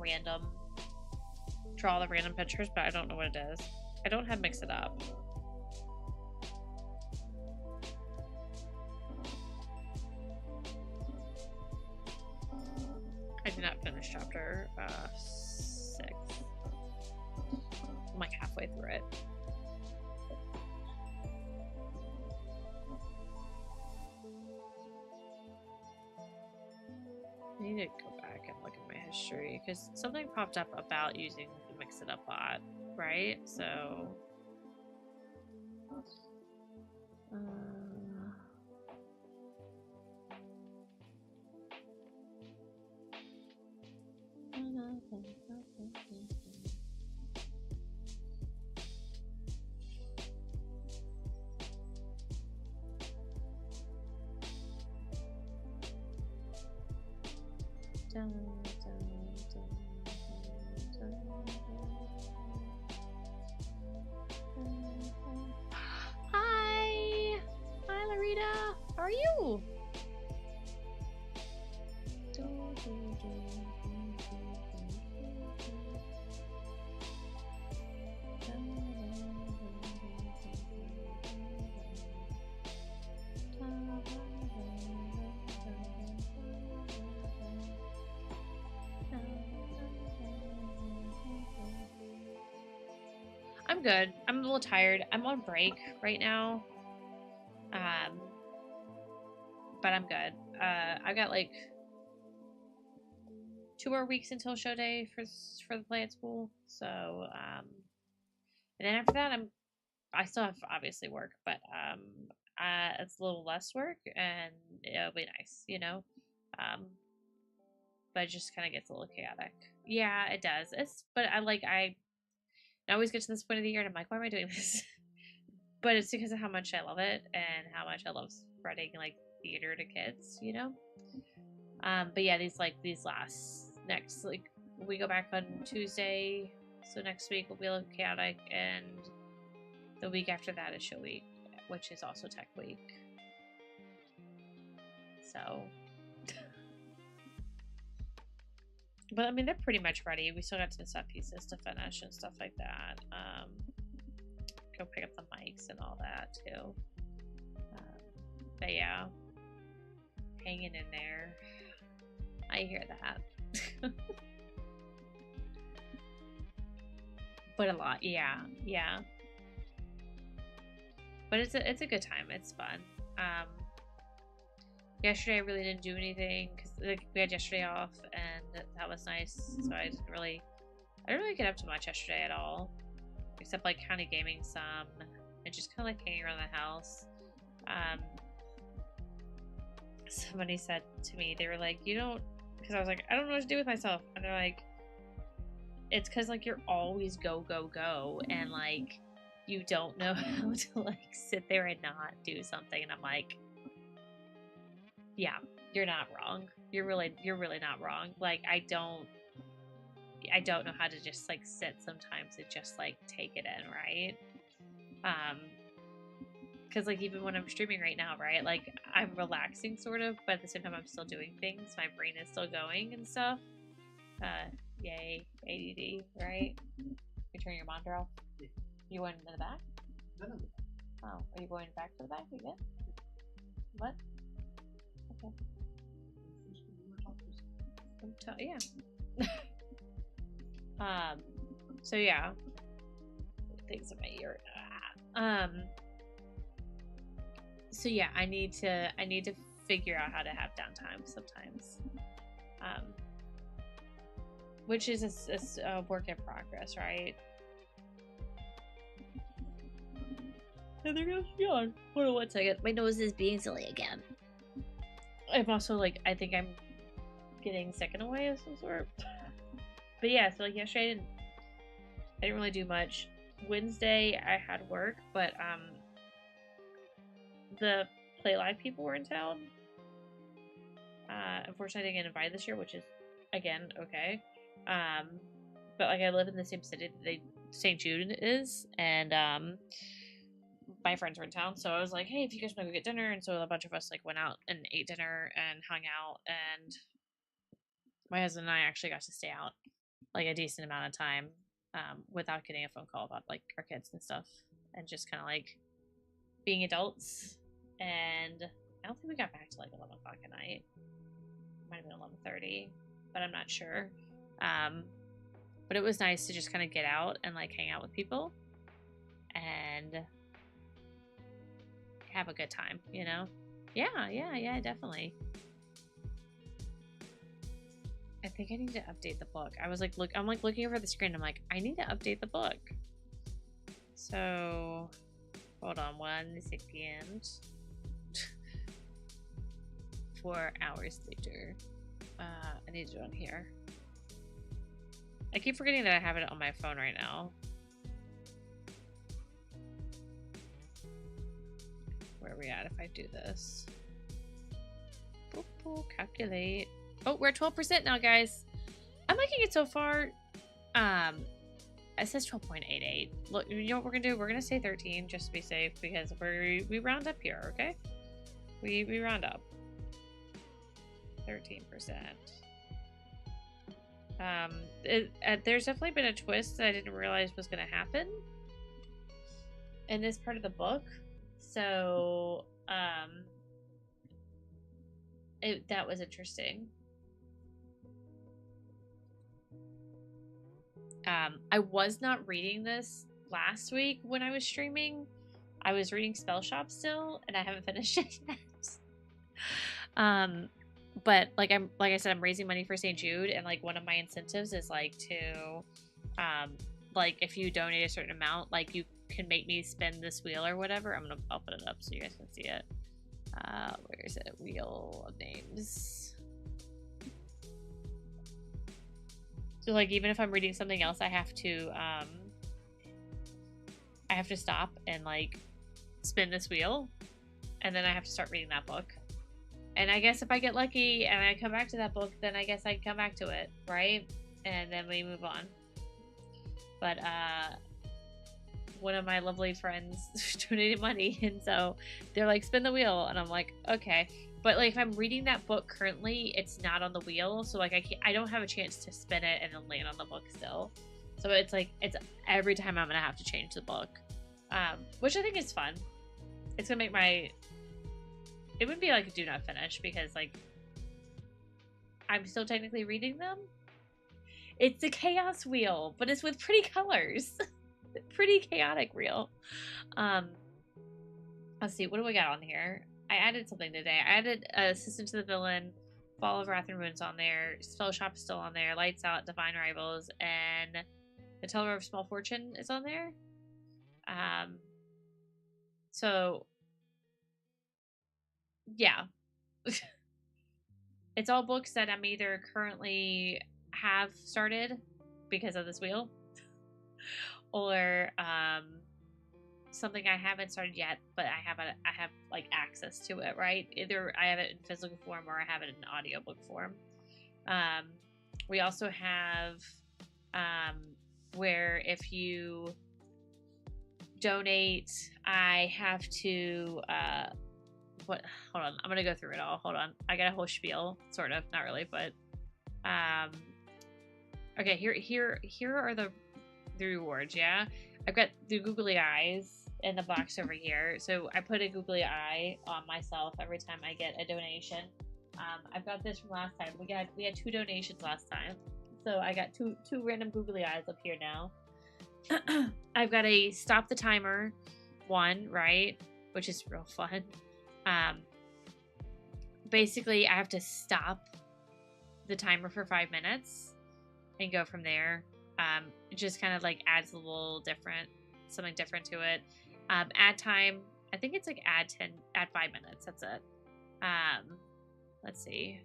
random pictures, but I don't know what it is. I don't have Mix It Up. I did not finish chapter 6. I'm like halfway through it. I need to go back and look at my history because something popped up about using the Mix It Up bot, right? So. Hi! Hi, Larita! How are you? I'm good. I'm a little tired. I'm on break right now. But I'm good. I got like 2 more weeks until show day for the play at school. So, and then after that, I still have obviously work, but it's a little less work, and it'll be nice, you know. But it just kind of gets a little chaotic. Yeah, it does. But I always get to this point of the year, and I'm like, why am I doing this? But it's because of how much I love it and how much I love spreading like theater to kids, you know. But yeah, these next we go back on Tuesday, so next week will be a little chaotic, and the week after that is show week, which is also tech week. So, but I mean, they're pretty much ready. We still got some set pieces to finish and stuff like that. Go pick up the mics and all that too. But yeah, hanging in there. I hear that. But a lot, yeah. But it's a good time. It's fun. Yesterday I really didn't do anything because we had yesterday off, and that was nice. So I didn't really get up to much yesterday at all, except like kind of gaming some and just kind of like hanging around the house. Somebody said to me, they were like, you don't, because I was like, I don't know what to do with myself, and they're like, it's because like you're always go and like you don't know how to like sit there and not do something. And I'm like, yeah, you're not wrong. You're really not wrong. Like I don't know how to just like sit sometimes and just like take it in, right? Because like even when I'm streaming right now, right, like I'm relaxing sort of, but at the same time I'm still doing things. My brain is still going and stuff. Yay, ADD, right? You turn your monitor off? Yeah. You went in the back? No. Oh, are you going back to the back again? What? Okay. Yeah. So yeah. Things in my ear. So yeah, I need to figure out how to have downtime sometimes. Which is a work in progress, right? And there goes yawn. Hold on 1 second. My nose is being silly again. I'm also like, I think I'm getting sick in a way of some sort. But yeah, so like yesterday I didn't really do much. Wednesday I had work, but the Play Live people were in town. Unfortunately I didn't get invited this year, which is again okay. But like I live in the same city that stjude is, and my friends were in town, so I was like, hey, if you guys want to go get dinner, and so a bunch of us like went out and ate dinner and hung out, and my husband and I actually got to stay out like a decent amount of time without getting a phone call about like our kids and stuff, and just kind of like being adults. And I don't think we got back to like 11 o'clock at night. Might have been 11:30, but I'm not sure. But it was nice to just kind of get out and like hang out with people and have a good time, you know? Yeah, definitely. I think I need to update the book. I was like, I'm like looking over the screen. I'm like, I need to update the book. So, hold on 1 second. 4 hours later. I need to do it on here. I keep forgetting that I have it on my phone right now. Where are we at if I do this? Boop, boop, calculate. Oh, we're at 12% now, guys. I'm liking it so far. It says 12.88. Look, you know what we're gonna do? We're gonna say 13 just to be safe because we round up here, okay? We round up. 13%. There's definitely been a twist that I didn't realize was gonna happen in this part of the book. So, that was interesting. I was not reading this last week when I was streaming. I was reading Spell Shop still, and I haven't finished it yet. But like I said, I'm raising money for St. Jude, and like one of my incentives is like to, like if you donate a certain amount, like you can make me spin this wheel or whatever. I'll put it up so you guys can see it. Where is it? Wheel of Names. So like even if I'm reading something else, I have to stop and like spin this wheel, and then I have to start reading that book. And I guess if I get lucky and I come back to that book, then I guess I come back to it, right? And then we move on. But one of my lovely friends donated money, and so they're like, spin the wheel, and I'm like, okay. But like if I'm reading that book currently, it's not on the wheel, so like I don't have a chance to spin it and then land on the book still. So it's like it's every time I'm gonna have to change the book, which I think is fun. It's gonna make my it would be like a do not finish because like I'm still technically reading them. It's a chaos wheel, but it's with pretty colors. Pretty chaotic wheel. Let's see, what do we got on here? I added something today. I added Assistant to the Villain, Fall of Wrath and Runes on there, Spell Shop is still on there, Lights Out, Divine Rivals, and The Teller of Small Fortune is on there. So yeah. It's all books that I'm either currently have started because of this wheel, or something I haven't started yet, but I have like access to it, right? Either I have it in physical form or I have it in audiobook form. We also have where if you donate, I have to hold on, I'm gonna go through it all. Hold on, I got a whole spiel, sort of, not really, but okay, here are the rewards. Yeah, I've got the googly eyes in the box over here, so I put a googly eye on myself every time I get a donation. I've got this from last time. We had 2 donations last time, so I got two random googly eyes up here now. I've got a stop the timer one, right, which is real fun. Basically I have to stop the timer for 5 minutes and go from there. It just kind of like adds a little something different to it. Add time, I think it's like add 5 minutes, that's it. Let's see,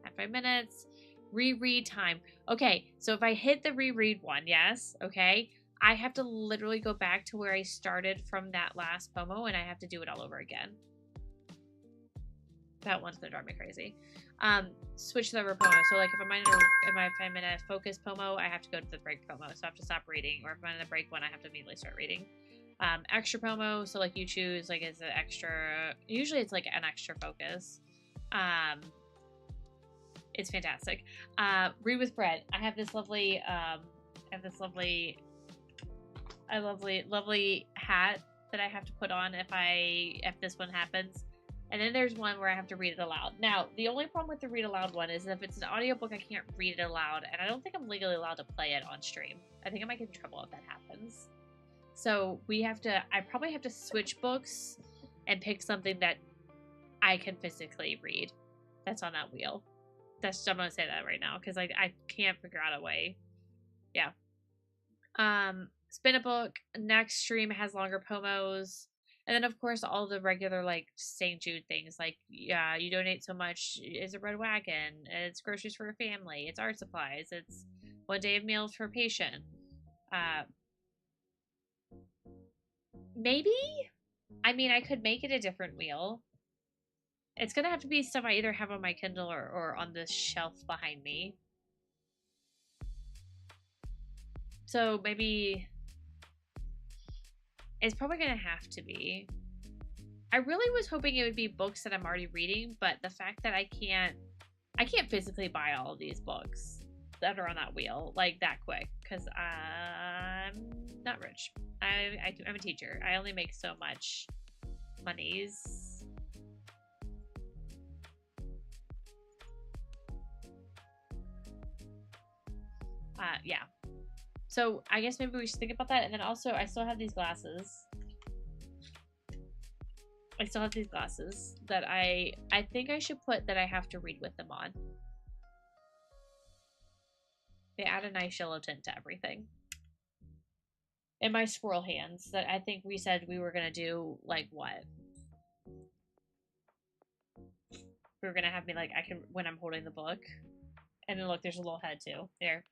add 5 minutes, reread time. Okay, so if I hit the reread one, yes, okay, I have to literally go back to where I started from that last pomo, and I have to do it all over again. That one's gonna drive me crazy. Switch to the other pomo. So like if I'm in a focus pomo, I have to go to the break pomo, so I have to stop reading. Or if I'm in the break one, I have to immediately start reading. Extra pomo, so like you choose like is it extra. Usually it's like an extra focus. It's fantastic. Read with bread. I have this lovely, lovely hat that I have to put on if this one happens. And then there's one where I have to read it aloud. Now, the only problem with the read aloud one is if it's an audiobook, I can't read it aloud, and I don't think I'm legally allowed to play it on stream. I think I might get in trouble if that happens. So I probably have to switch books and pick something that I can physically read that's on that wheel. I'm gonna say that right now because I can't figure out a way. Yeah. Spin a book. Next stream has longer pomos. And then, of course, all the regular, like, St. Jude things. Like, yeah, you donate so much. It's a red wagon. It's groceries for a family. It's art supplies. It's 1 day of meals for a patient. Maybe? I mean, I could make it a different wheel. It's going to have to be stuff I either have on my Kindle or on this shelf behind me. So maybe... It's probably going to have to be. I really was hoping it would be books that I'm already reading, but the fact that I can't physically buy all of these books that are on that wheel like that quick because I'm not rich. I'm a teacher. I only make so much monies. Yeah. So I guess maybe we should think about that. And then also, I still have these glasses. That I think I should put that I have to read with them on. They add a nice yellow tint to everything. And my squirrel hands that I think we said we were going to do, like, what? We were going to have me, like, when I'm holding the book. And then look, there's a little head too. There.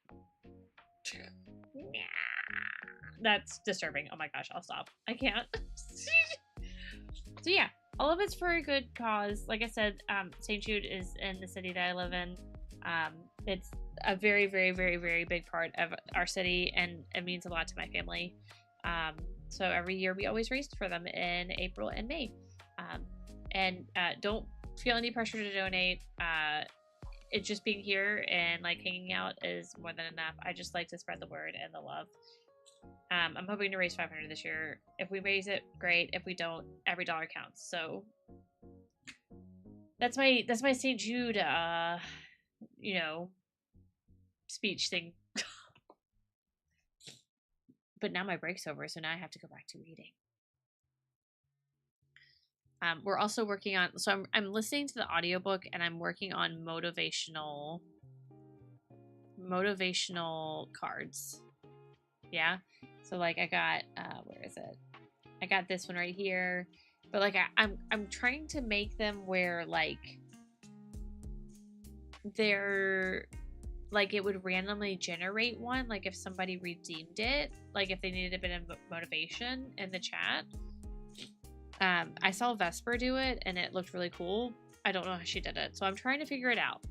That's disturbing. Oh my gosh, I'll stop. I can't. So yeah, all of it's for a good cause. Like I said, St. Jude is in the city that I live in. It's a very, very, very, very big part of our city, and it means a lot to my family. So every year we always raise for them in April and May. And don't feel any pressure to donate. It's just being here and like hanging out is more than enough. I just like to spread the word and the love. I'm hoping to raise 500 this year. If we raise it, great. If we don't, every dollar counts. So that's my St. Jude speech thing. But now my break's over, so now I have to go back to reading. We're also working on, so I'm listening to the audiobook and I'm working on motivational cards. Yeah. So like I got, where is it? I got this one right here, but like I'm trying to make them where like they're like it would randomly generate one, like if somebody redeemed it, like if they needed a bit of motivation in the chat. I saw Vesper do it and it looked really cool. I don't know how she did it, so I'm trying to figure it out.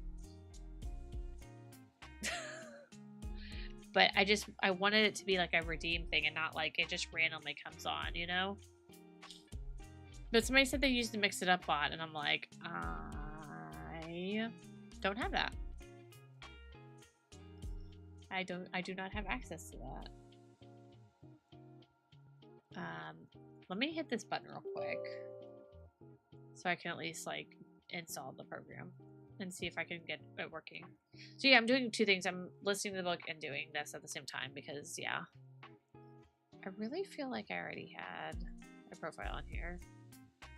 But I wanted it to be like a redeem thing and not like it just randomly comes on, you know? But somebody said they used the Mix It Up bot, and I'm like, I don't have that. I do not have access to that. Let me hit this button real quick so I can at least like install the program and see if I can get it working. So yeah, I'm doing two things. I'm listening to the book and doing this at the same time because yeah, I really feel like I already had a profile on here,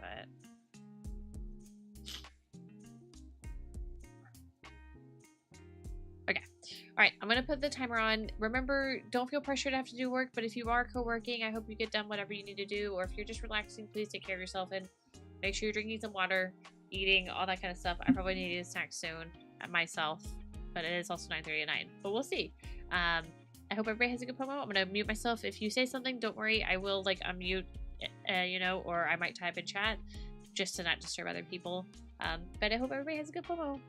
but okay. All right, I'm gonna put the timer on. Remember, don't feel pressure to have to do work, but if you are co-working, I hope you get done whatever you need to do, or if you're just relaxing, please take care of yourself and make sure you're drinking some water, eating, all that kind of stuff. I probably need to eat a snack soon myself, but it is also 9:30 at night, but we'll see. I hope everybody has a good promo. I'm gonna mute myself. If you say something, don't worry, I will like unmute, you know, or I might type in chat just to not disturb other people. But I hope everybody has a good promo.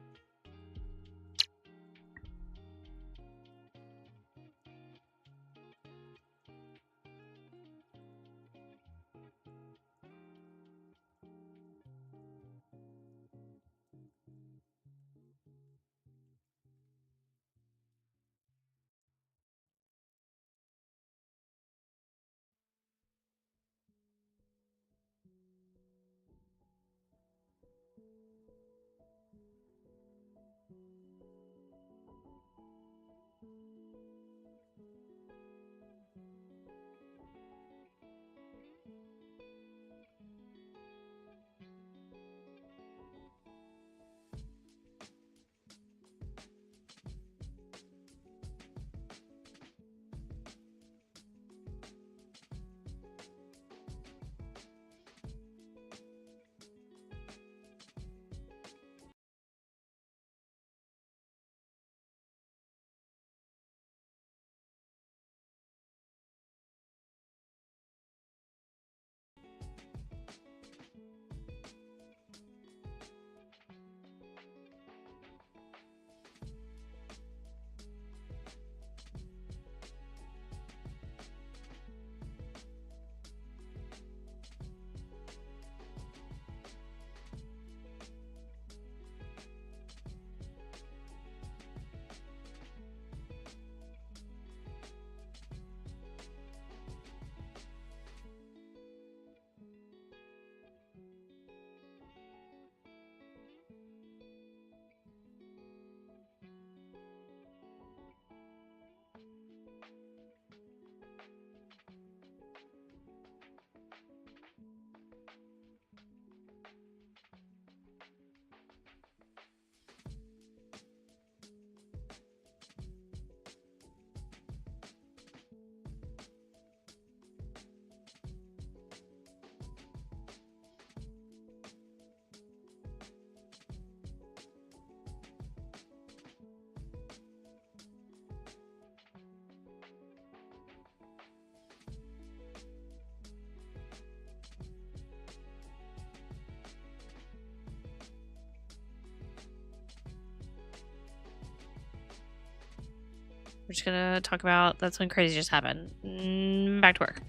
We're just gonna talk about that's when crazy just happened. Back to work.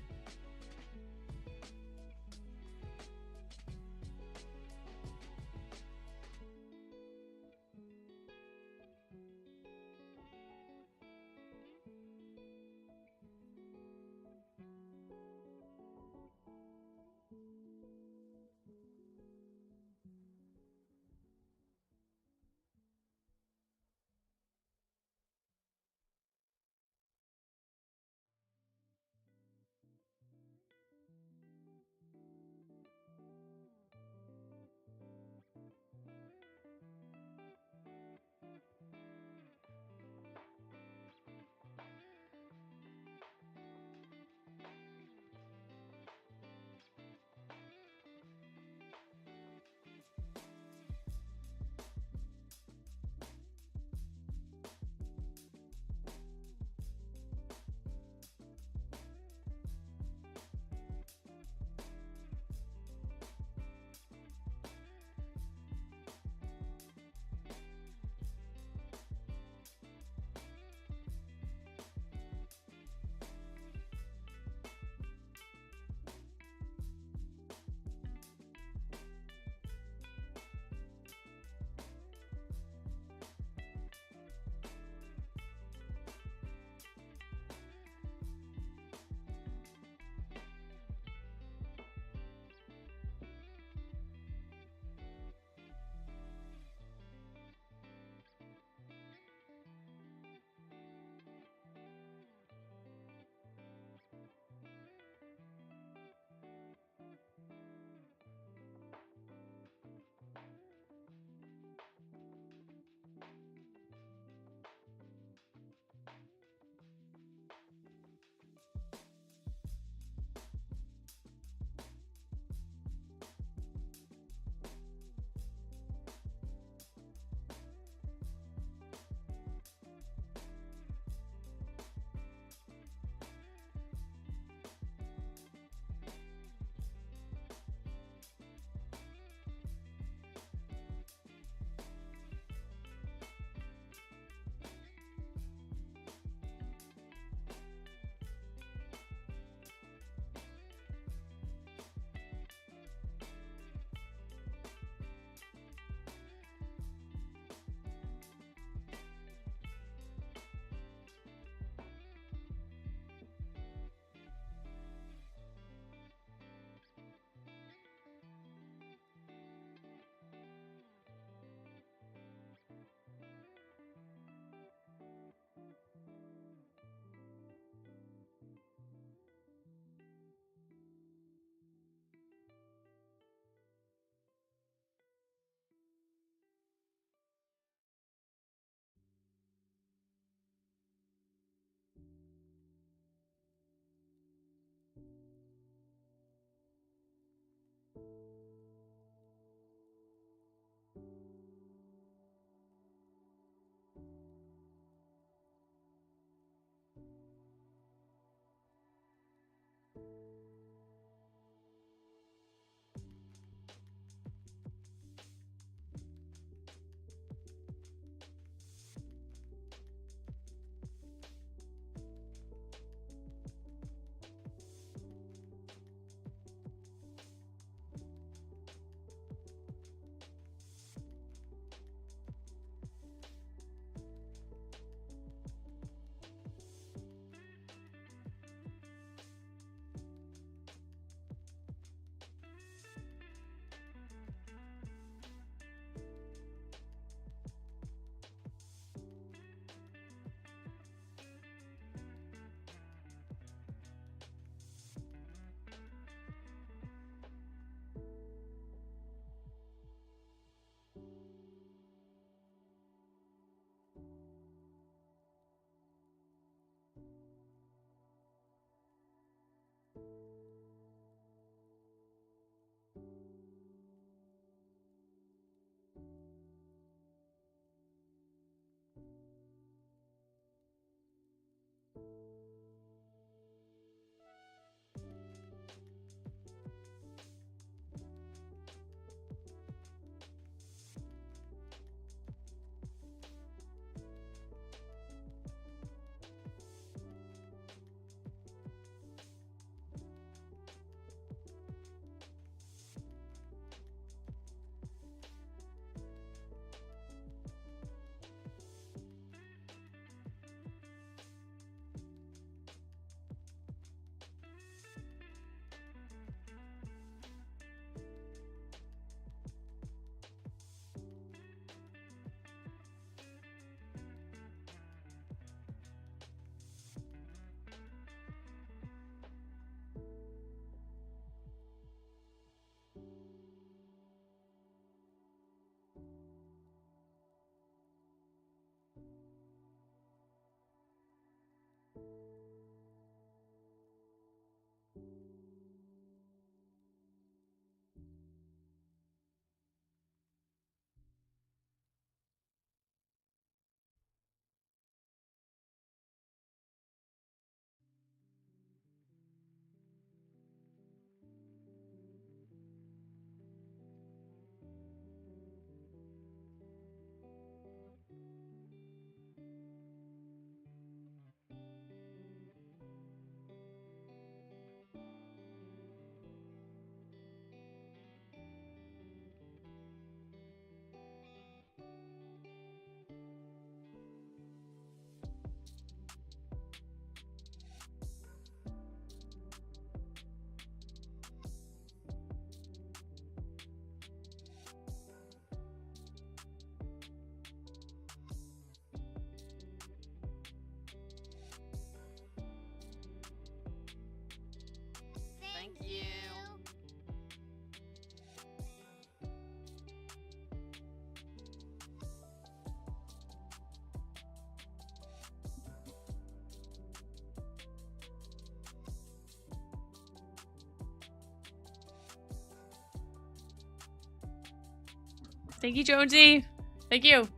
Thank you, Jonesy. Thank you.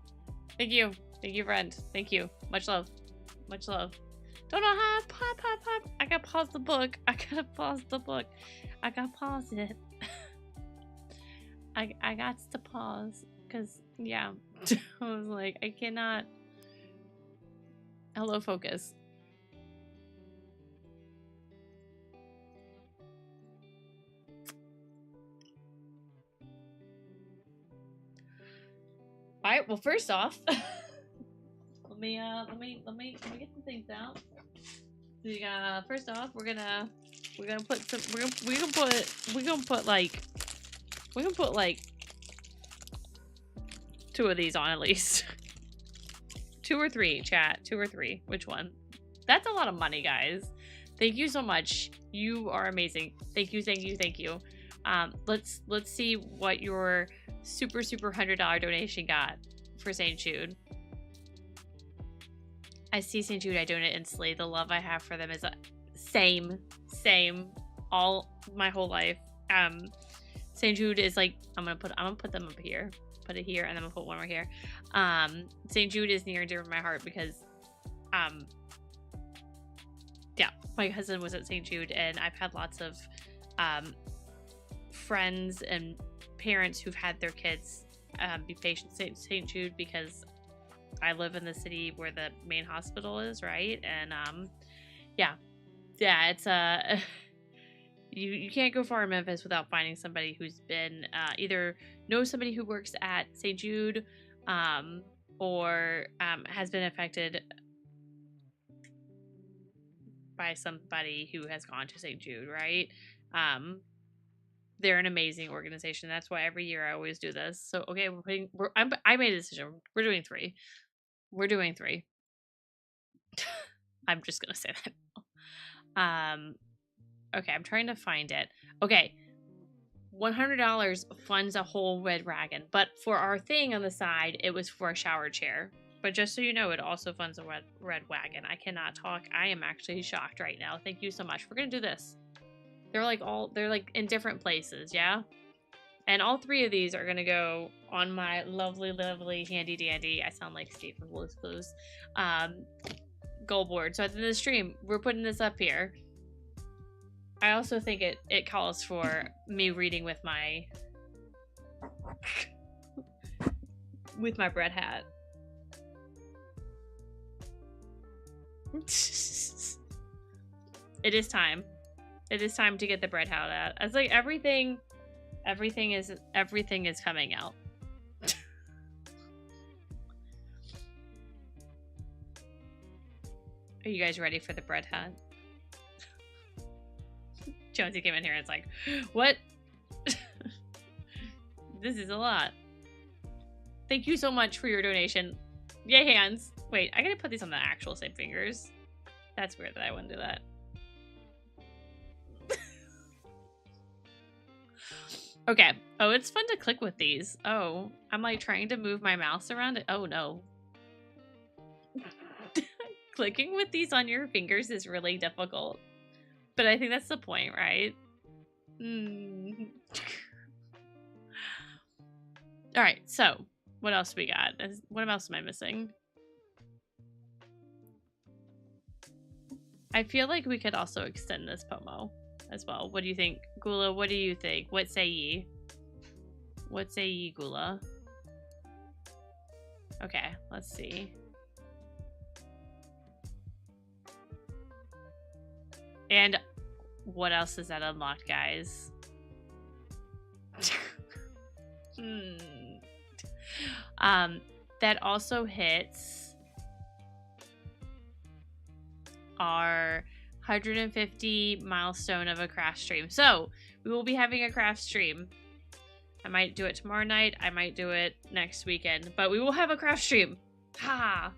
Thank you. Thank you, friend. Thank you. Much love. Much love. Don't know how to pop. I gotta pause the book. I gotta pause the book. I gotta pause it. I got to pause. Because, yeah. I was like, I cannot. Hello, focus. All right. Well, first off, let me get some things out. So you got, first off, we're gonna put some. We're gonna put like 2 of these on at least. 2 or 3, chat. 2 or 3. Which one? That's a lot of money, guys. Thank you so much. You are amazing. Thank you. Let's see what your super $100 donation got for St. Jude. I see St. Jude. I donate instantly. The love I have for them is same. All my whole life. St. Jude is like, I'm gonna put them up here. Put it here, and then I'm gonna put one more here. St. Jude is near and dear to my heart because, yeah, my husband was at St. Jude, and I've had lots of friends and parents who've had their kids be patients at St. Jude because I live in the city where the main hospital is, right? And yeah, it's you can't go far in Memphis without finding somebody who's been either knows somebody who works at St. Jude or has been affected by somebody who has gone to St. Jude, right? They're an amazing organization. That's why every year I always do this. So, okay, I made a decision. We're doing 3. We're doing 3. I'm just going to say that. Okay, I'm trying to find it. Okay, $100 funds a whole red wagon, but for our thing on the side, it was for a shower chair. But just so you know, it also funds a red wagon. I cannot talk. I am actually shocked right now. Thank you so much. We're gonna do this. They're like in different places, yeah? And all 3 of these are gonna go on my lovely, handy dandy, I sound like Steve from Blue's Clues, goal board. So at the end of the stream, we're putting this up here. I also think it calls for me reading with my bread hat. It is time. It is time to get the bread hat out. It's like everything is coming out. Are you guys ready for the bread hat? Jonesy came in here and it's like, what? This is a lot. Thank you so much for your donation. Yay, hands. Wait, I gotta put these on the actual same fingers. That's weird that I wouldn't do that. Okay. Oh, it's fun to click with these. Oh, I'm like trying to move my mouse around it. Oh no. Clicking with these on your fingers is really difficult. But I think that's the point, right? All right, so what else we got? What else am I missing? I feel like we could also extend this Pomo as well. What do you think? Gula, what do you think? What say ye? What say ye, Gula? Okay, let's see. And what else does that unlock, guys? That also hits our 150 milestone of a craft stream. So we will be having a craft stream. I might do it tomorrow night. I might do it next weekend, but we will have a craft stream. Ha!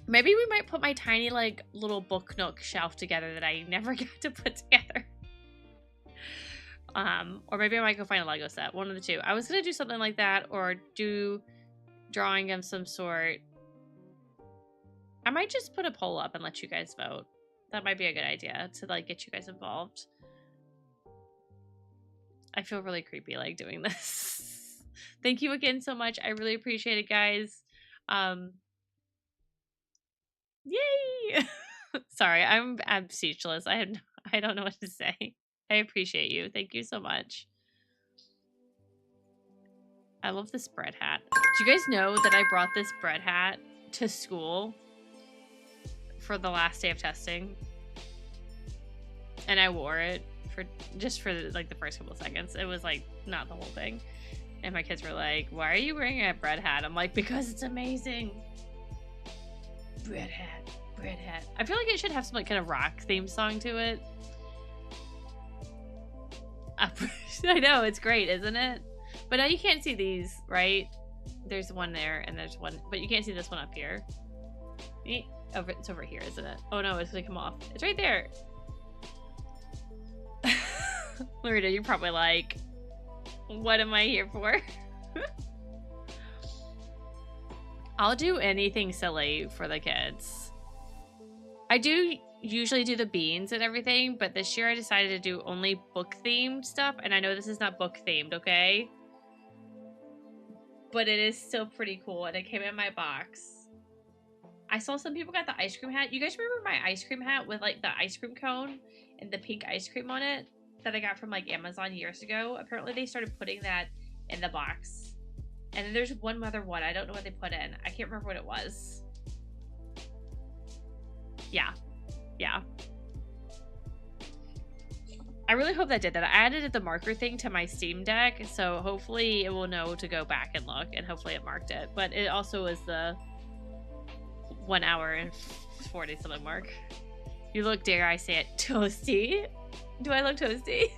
Maybe we might put my tiny, like, little book nook shelf together that I never got to put together. Or maybe I might go find a Lego set. One of the two. I was gonna do something like that, or do drawing of some sort. I might just put a poll up and let you guys vote. That might be a good idea to, like, get you guys involved. I feel really creepy like doing this. Thank you again so much. I really appreciate it, guys. Yay! Sorry, I'm speechless. I don't know what to say. I appreciate you. Thank you so much. I love this bread hat. Do you guys know that I brought this bread hat to school for the last day of testing? And I wore it for like the first couple of seconds. It was like not the whole thing. And my kids were like, "Why are you wearing a bread hat?" I'm like, "Because it's amazing." Bread hat, bread hat. I feel like it should have some like kind of rock theme song to it. I know, it's great, isn't it? But now you can't see these, right? There's one there and there's one, but you can't see this one up here. It's over here, isn't it? Oh no, it's gonna come off. It's right there. Loretta, you're probably like, what am I here for? I'll do anything silly for the kids. I do usually do the beans and everything, but this year I decided to do only book themed stuff, and I know this is not book themed, okay? But it is still pretty cool, and it came in my box. I saw some people got the ice cream hat. You guys remember my ice cream hat with like the ice cream cone and the pink ice cream on it that I got from like Amazon years ago? Apparently they started putting that in the box. And then there's one other one. I don't know what they put in. I can't remember what it was. Yeah. Yeah. I really hope that did that. I added the marker thing to my Steam Deck, so hopefully it will know to go back and look, and hopefully it marked it. But it also was the 1 hour and 40 something mark. You look, dare I say it, toasty? Do I look toasty?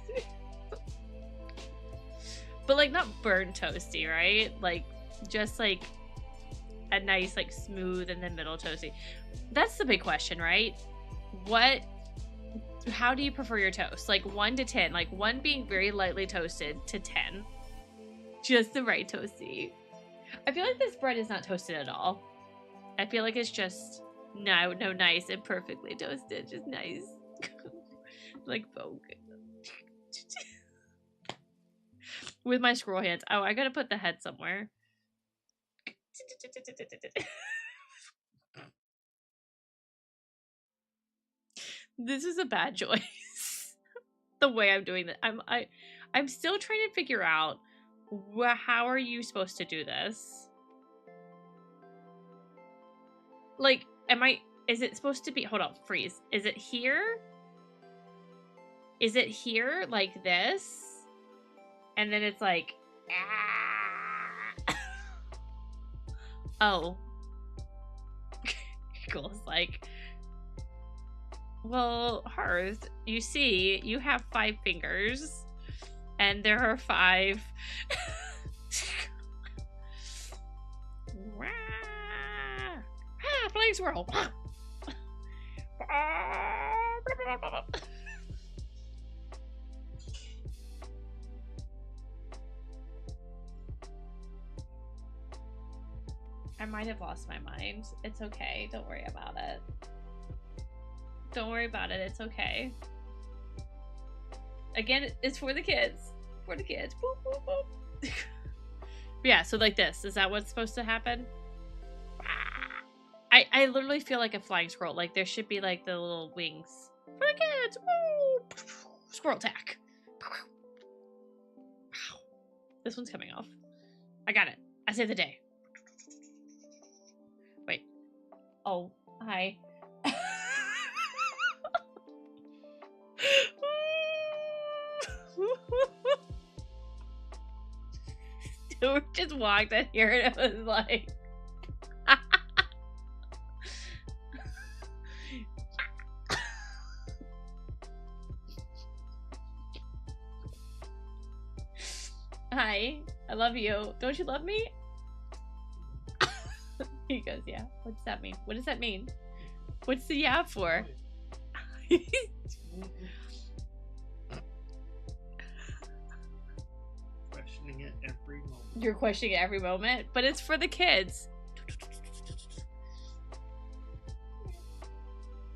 But like not burnt toasty, right? Like just like a nice like smooth in the middle toasty. That's the big question, right? How do you prefer your toast? Like 1 to 10, like 1 being very lightly toasted to 10. Just the right toasty. I feel like this bread is not toasted at all. I feel like it's just no nice and perfectly toasted, just nice. Like Vogue. With my scroll hands. Oh, I gotta put the head somewhere. This is a bad choice. The way I'm doing that. I'm still trying to figure out how are you supposed to do this? Like, is it supposed to be, hold on, freeze. Is it here? Is it here like this? And then it's like, ah. Oh. Eagle's like, well, Hearth, you see, you have 5 fingers, and there are 5. Flying swirl. I might have lost my mind. It's okay. Don't worry about it. Don't worry about it. It's okay. Again, it's for the kids. For the kids. Boop, boop, boop. Yeah, so like this. Is that what's supposed to happen? I literally feel like a flying squirrel. Like there should be like the little wings. For the kids. Woo! Squirrel attack. Wow. This one's coming off. I got it. I saved the day. Wait. Oh, hi. Stuart just walked in here and it was like hi, I love you. Don't you love me? He goes, yeah. What does that mean? What does that mean? What's the yeah for? Questioning it every moment. You're questioning it every moment, but it's for the kids.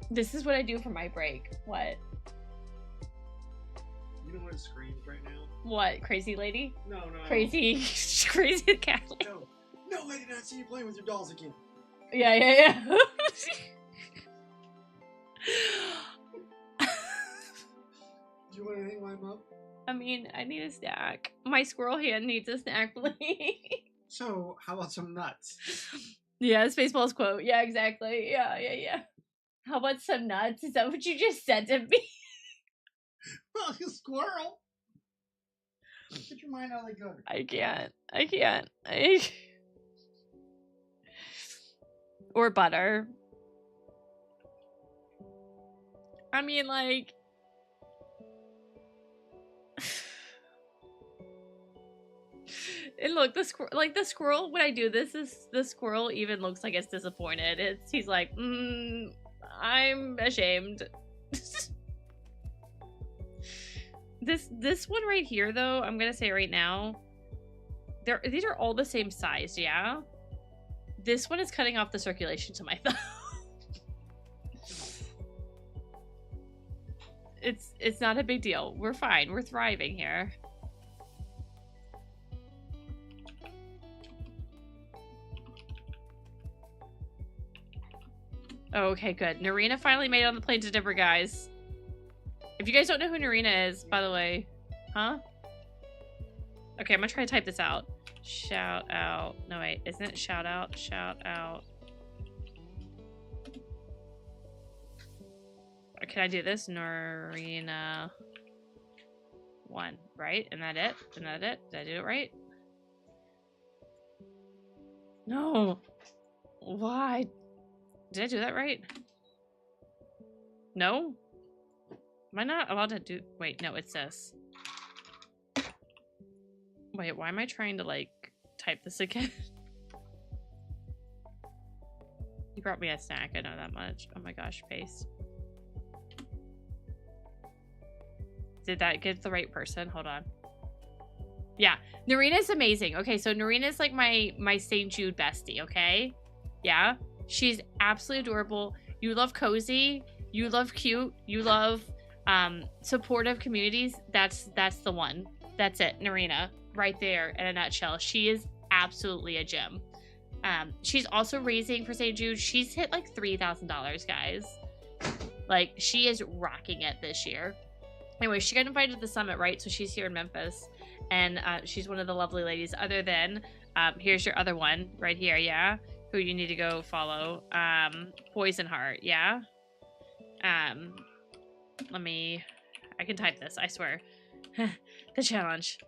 This is what I do for my break. What? You know what? what screams right now? What? Crazy lady? No. Crazy, crazy cat. No, I did not see you playing with your dolls again. Yeah. Do you want anything while I'm up? I mean, I need a snack. My squirrel hand needs a snack, please. So, how about some nuts? Yeah, Spaceballs quote. Yeah, exactly. Yeah. How about some nuts? Is that what you just said to me? Well, you squirrel. Get your mind out of the gutter. I can't. Or butter. I mean, like... And look, the squirrel, when I do this, the squirrel even looks like it's disappointed. He's like, I'm ashamed. This one right here, though, I'm gonna say right now, these are all the same size, yeah? This one is cutting off the circulation to my thumb. It's not a big deal. We're fine. We're thriving here. Oh, okay, good. Narina finally made it on the plane to Denver, guys. If you guys don't know who Narina is, by the way. Huh? Okay, I'm gonna try to type this out. Shout out. No, wait. Isn't it shout out? Shout out. Can I do this? Narina 1, right? Isn't that it? Isn't that it? Did I do it right? No. Why? Did I do that right? No? Am I not allowed to do... Wait, no, it's this. Wait, why am I trying to, like, type this again? You brought me a snack, I know that much. Oh my gosh, paste. Did that get the right person? Hold on. Yeah, Narina's amazing. Okay, so Narina's like my St. Jude bestie, okay? Yeah? She's absolutely adorable. You love cozy. You love cute. You love supportive communities. That's the one. That's it. Narina. Right there in a nutshell. She is absolutely a gem. She's also raising for St. Jude. She's hit like $3,000, guys. Like, she is rocking it this year. Anyway, she got invited to the summit, right? So she's here in Memphis. And she's one of the lovely ladies. Other than, here's your other one right here, yeah? Who you need to go follow. Poison Heart, yeah? I can type this, I swear. The challenge.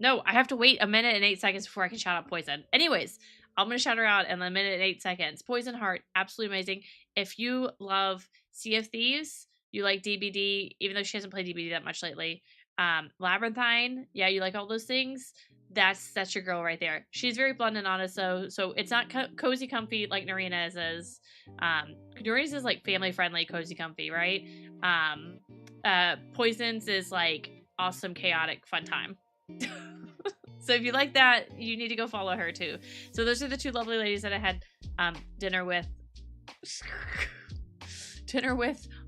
No, I have to wait a minute and 8 seconds before I can shout out Poison. Anyways, I'm going to shout her out in a minute and 8 seconds. Poison Heart, absolutely amazing. If you love Sea of Thieves, you like DBD, even though she hasn't played DBD that much lately. Labyrinthine, yeah, you like all those things. That's your girl right there. She's very blunt and honest, so it's not cozy comfy like Narina's is. Narina's is like family friendly, cozy comfy, right? Poison's is like awesome, chaotic, fun time. So if you like that, you need to go follow her too. So those are the two lovely ladies that I had dinner with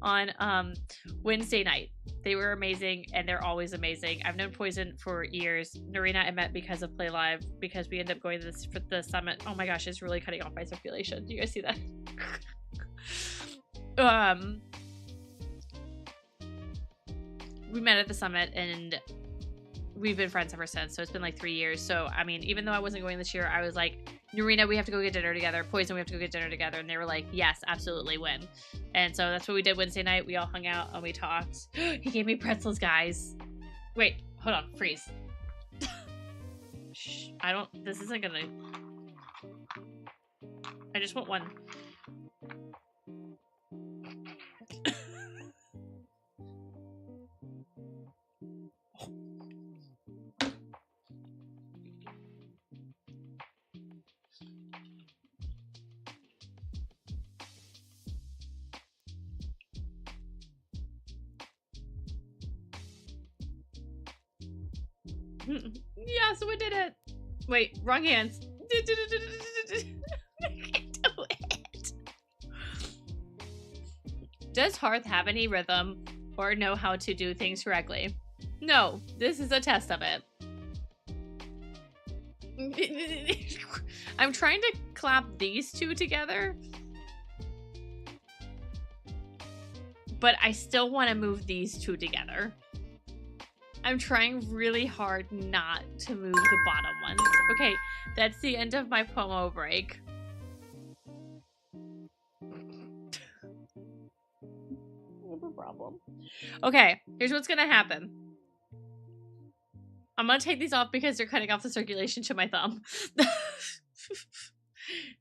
on Wednesday night. They were amazing, and they're always amazing. I've known Poison for years. Narina I met because of Play Live, because we ended up going to this for the summit. Oh my gosh, it's really cutting off my circulation. Do you guys see that? We met at the summit, and we've been friends ever since. So it's been like 3 years. So I mean, even though I wasn't going this year, I was like, Narina, we have to go get dinner together. Poison, we have to go get dinner together. And they were like, yes, absolutely, win. And so that's what we did Wednesday night. We all hung out and we talked. He gave me pretzels, guys. Wait, hold on, freeze. Shh, this isn't gonna... I just want one. Yeah, so we did it. Wait, wrong hands. I can't do it. Does Hearth have any rhythm or know how to do things correctly? No, this is a test of it. I'm trying to clap these two together, but I still want to move these two together. I'm trying really hard not to move the bottom ones. Okay, that's the end of my promo break. I have a problem. Okay, here's what's gonna happen. I'm gonna take these off because they're cutting off the circulation to my thumb.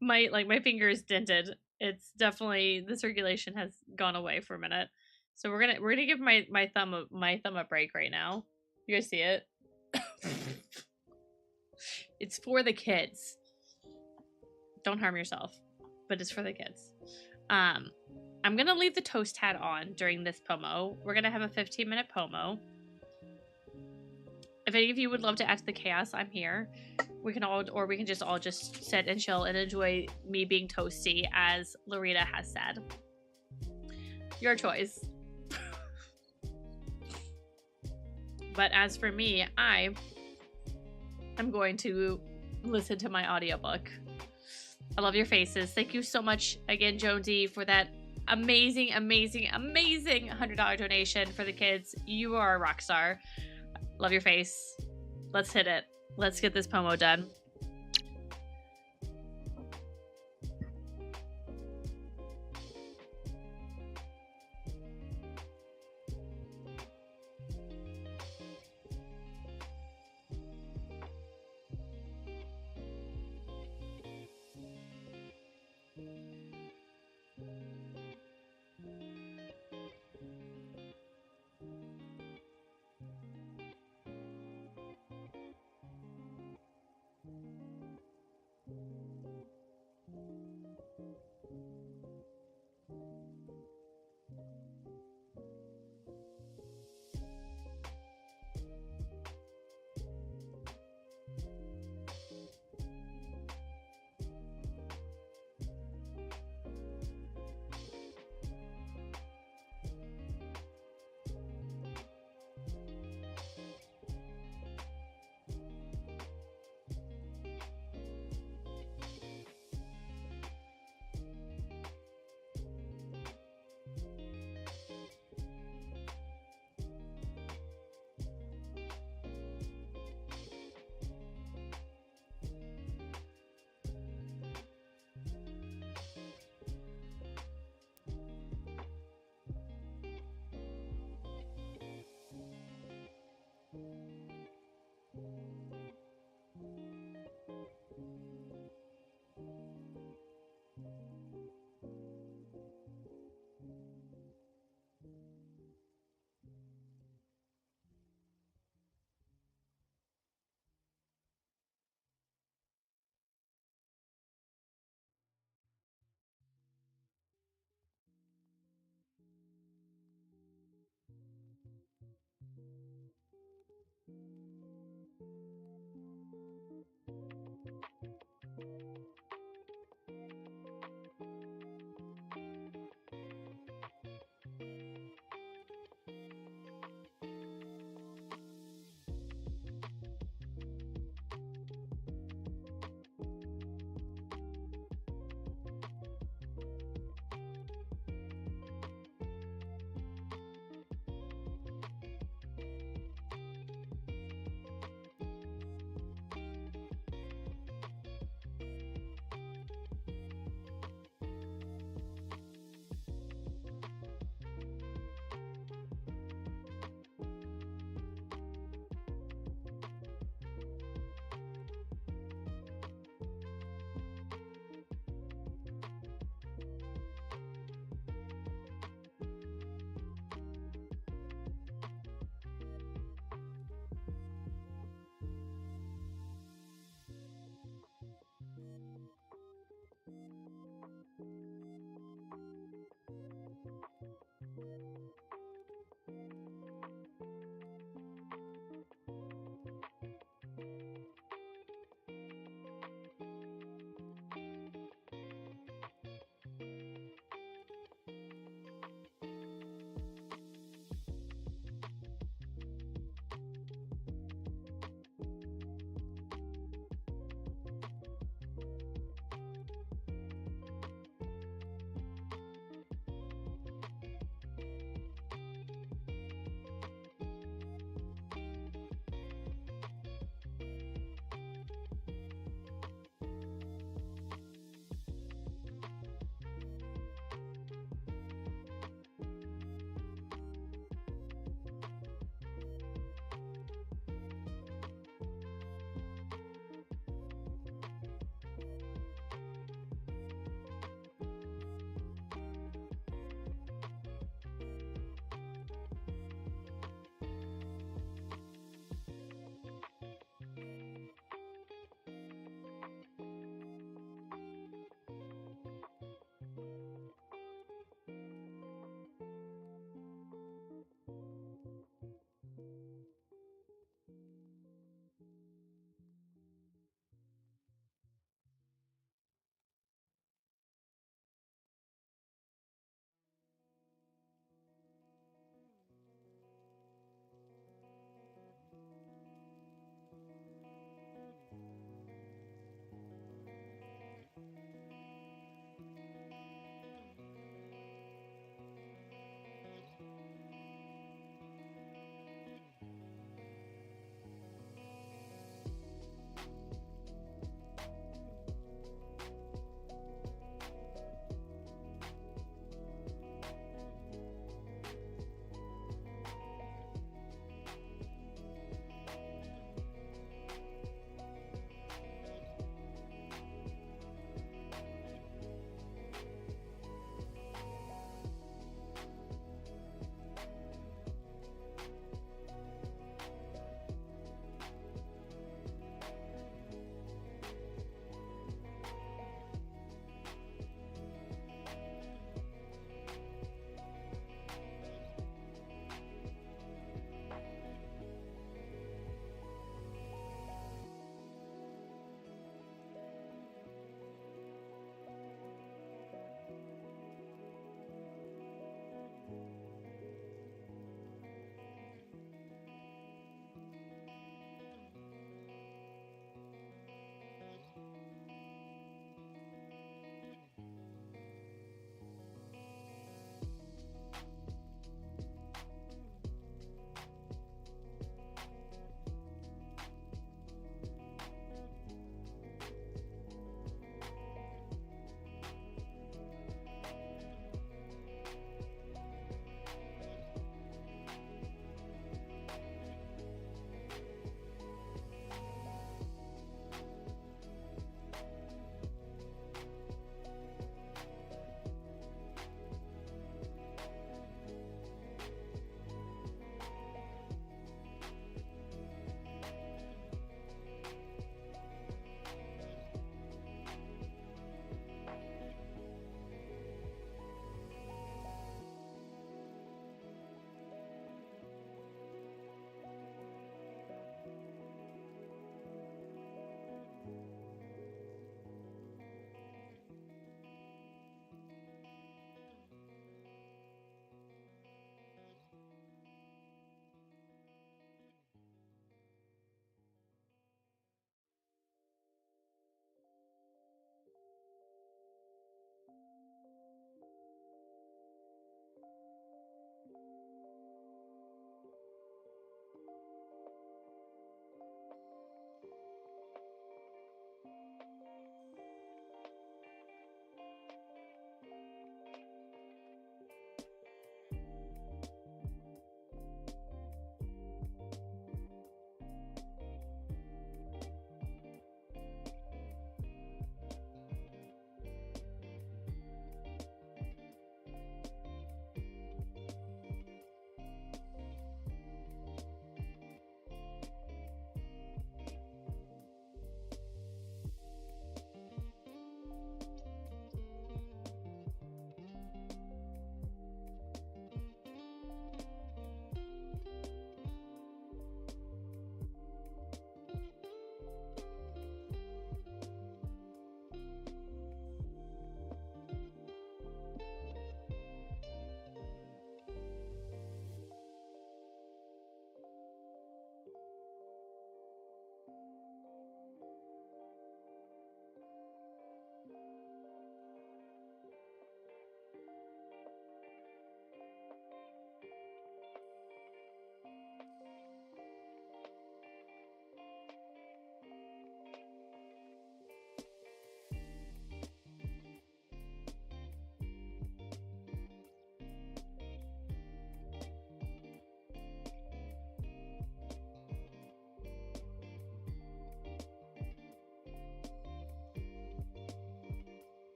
my finger is dented. It's definitely, the circulation has gone away for a minute. So we're gonna give my thumb a break right now. You guys see it? It's for the kids. Don't harm yourself, but it's for the kids. I'm gonna leave the toast hat on during this promo. We're gonna have a 15-minute promo. If any of you would love to add to the chaos, I'm here. We can just all sit and chill and enjoy me being toasty, as Lorena has said. Your choice. But as for me, I am going to listen to my audiobook. I love your faces. Thank you so much again, Jonesy, for that amazing, amazing, amazing $100 donation for the kids. You are a rock star. Love your face. Let's hit it. Let's get this promo done.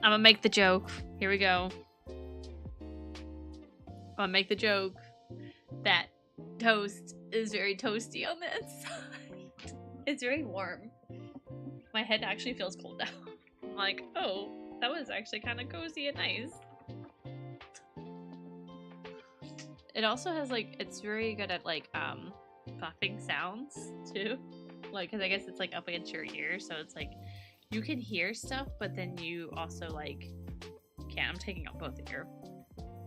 I'm gonna make the joke. Here we go. I'm gonna make the joke that toast is very toasty on the inside. It's very warm. My head actually feels cold now. I'm like, oh, that was actually kind of cozy and nice. It also has like, it's very good at like puffing sounds too. Like, cause I guess it's like up against your ear, so it's like you can hear stuff, but then you also like can't. I'm taking out both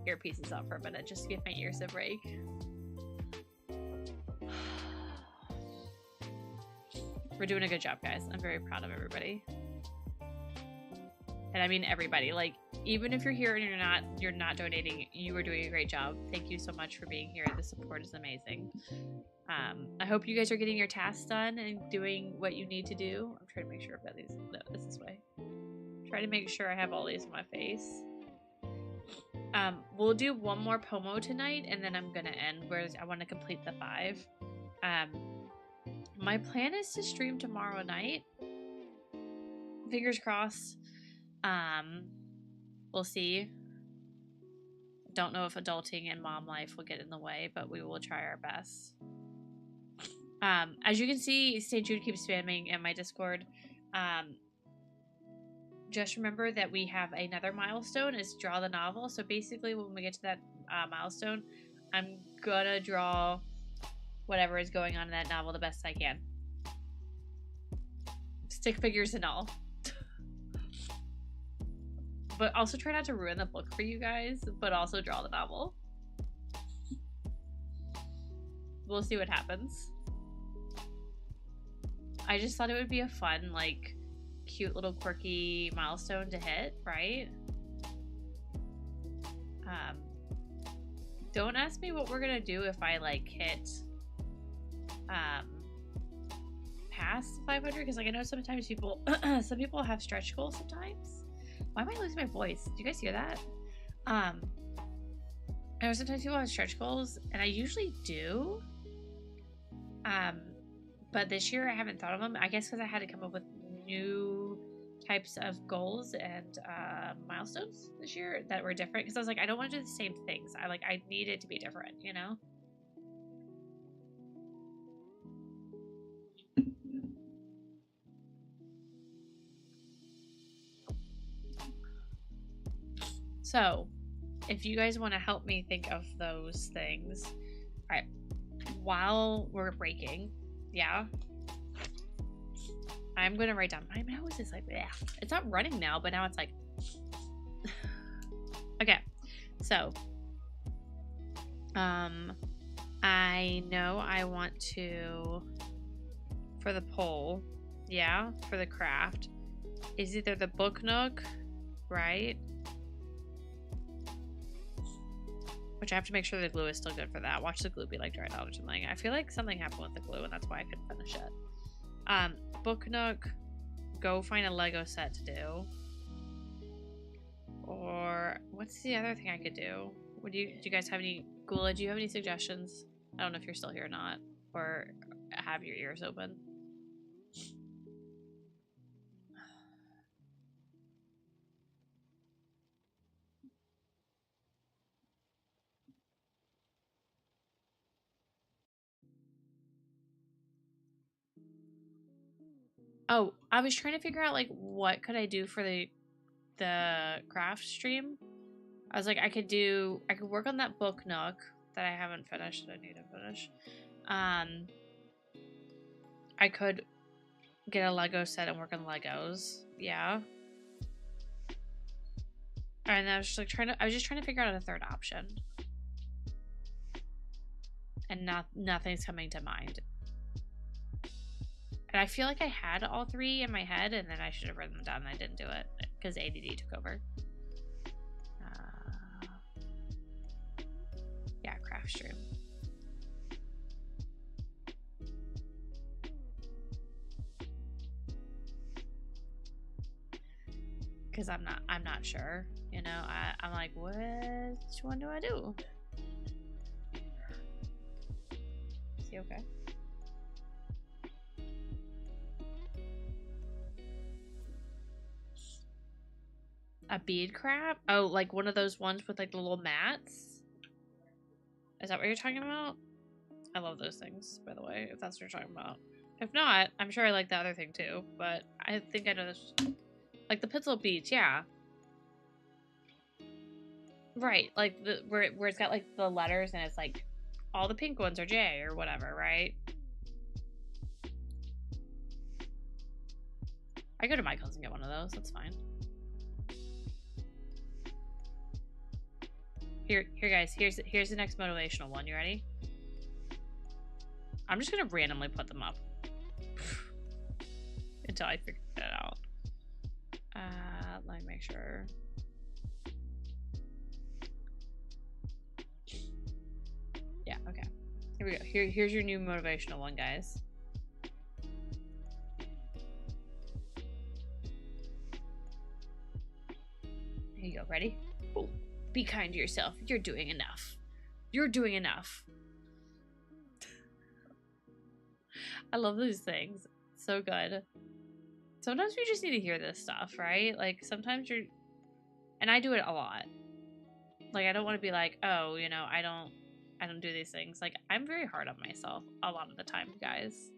earpieces off for a minute just to give my ears a break. We're doing a good job, guys. I'm very proud of everybody. And I mean everybody. Like, even if you're here and you're not donating, you are doing a great job. Thank you so much for being here. The support is amazing. I hope you guys are getting your tasks done and doing what you need to do. I'm trying to make sure I've got these. No, it's this way. Try to make sure I have all these on my face. We'll do one more Pomo tonight, and then I'm gonna end. Whereas I want to complete the 5. My plan is to stream tomorrow night. Fingers crossed. We'll see. Don't know if adulting and mom life will get in the way, but we will try our best. As you can see, stjude keeps spamming in my Discord. Just remember that we have another milestone, is draw the novel. So basically when we get to that milestone, I'm gonna draw whatever is going on in that novel the best I can. Stick figures and all. But also try not to ruin the book for you guys, but also draw the novel. We'll see what happens. I just thought it would be a fun, like, cute little quirky milestone to hit, right? Don't ask me what we're gonna do if I like hit past 500, because like I know sometimes people some people have stretch goals sometimes. Why am I losing my voice? Do you guys hear that? I know sometimes people have stretch goals, and I usually do. But this year I haven't thought of them. I guess because I had to come up with new types of goals and milestones this year that were different. Because I was like, I don't want to do the same things. I need it to be different, you know? So, if you guys want to help me think of those things, all right, while we're breaking, yeah, I'm going to write down, my nose is like, bleh. It's not running now, but now it's like, okay, so, I know I want to, for the poll, yeah, for the craft, is either the book nook, right? Which I have to make sure the glue is still good for that. Watch the glue be like dried out or something. I feel like something happened with the glue and that's why I couldn't finish it. Book nook, go find a Lego set to do. Or what's the other thing I could do? Do you guys have any, Gula, do you have any suggestions? I don't know if you're still here or not, or have your ears open. Oh, I was trying to figure out like what could I do for the craft stream. I was like, I could work on that book nook that I haven't finished that I need to finish. I could get a Lego set and work on Legos. Yeah. And I was just like I was just trying to figure out a third option. And nothing's coming to mind. And I feel like I had all 3 in my head, and then I should have written them down, and I didn't do it because ADD took over. Yeah, craft stream. Because I'm not sure. You know, I'm like, which one do I do? Is he okay? A bead crab? Oh, like one of those ones with like the little mats? Is that what you're talking about? I love those things, by the way, if that's what you're talking about. If not, I'm sure I like the other thing too, but I think I know this. Like the pencil beads, yeah. Right, like the where it's got like the letters and it's like all the pink ones are J or whatever, right? I go to Michael's and get one of those, that's fine. Here guys, here's the next motivational one. You ready? I'm just gonna randomly put them up until I figure that out. Let me make sure. Yeah, okay. Here we go. Here's your new motivational one, guys. Here you go. Ready? Ooh. Be kind to yourself. You're doing enough. You're doing enough. I love these things. So good. Sometimes we just need to hear this stuff, right? Like sometimes you're, and I do it a lot. Like I don't want to be like, oh, you know, I don't do these things. Like I'm very hard on myself a lot of the time, guys.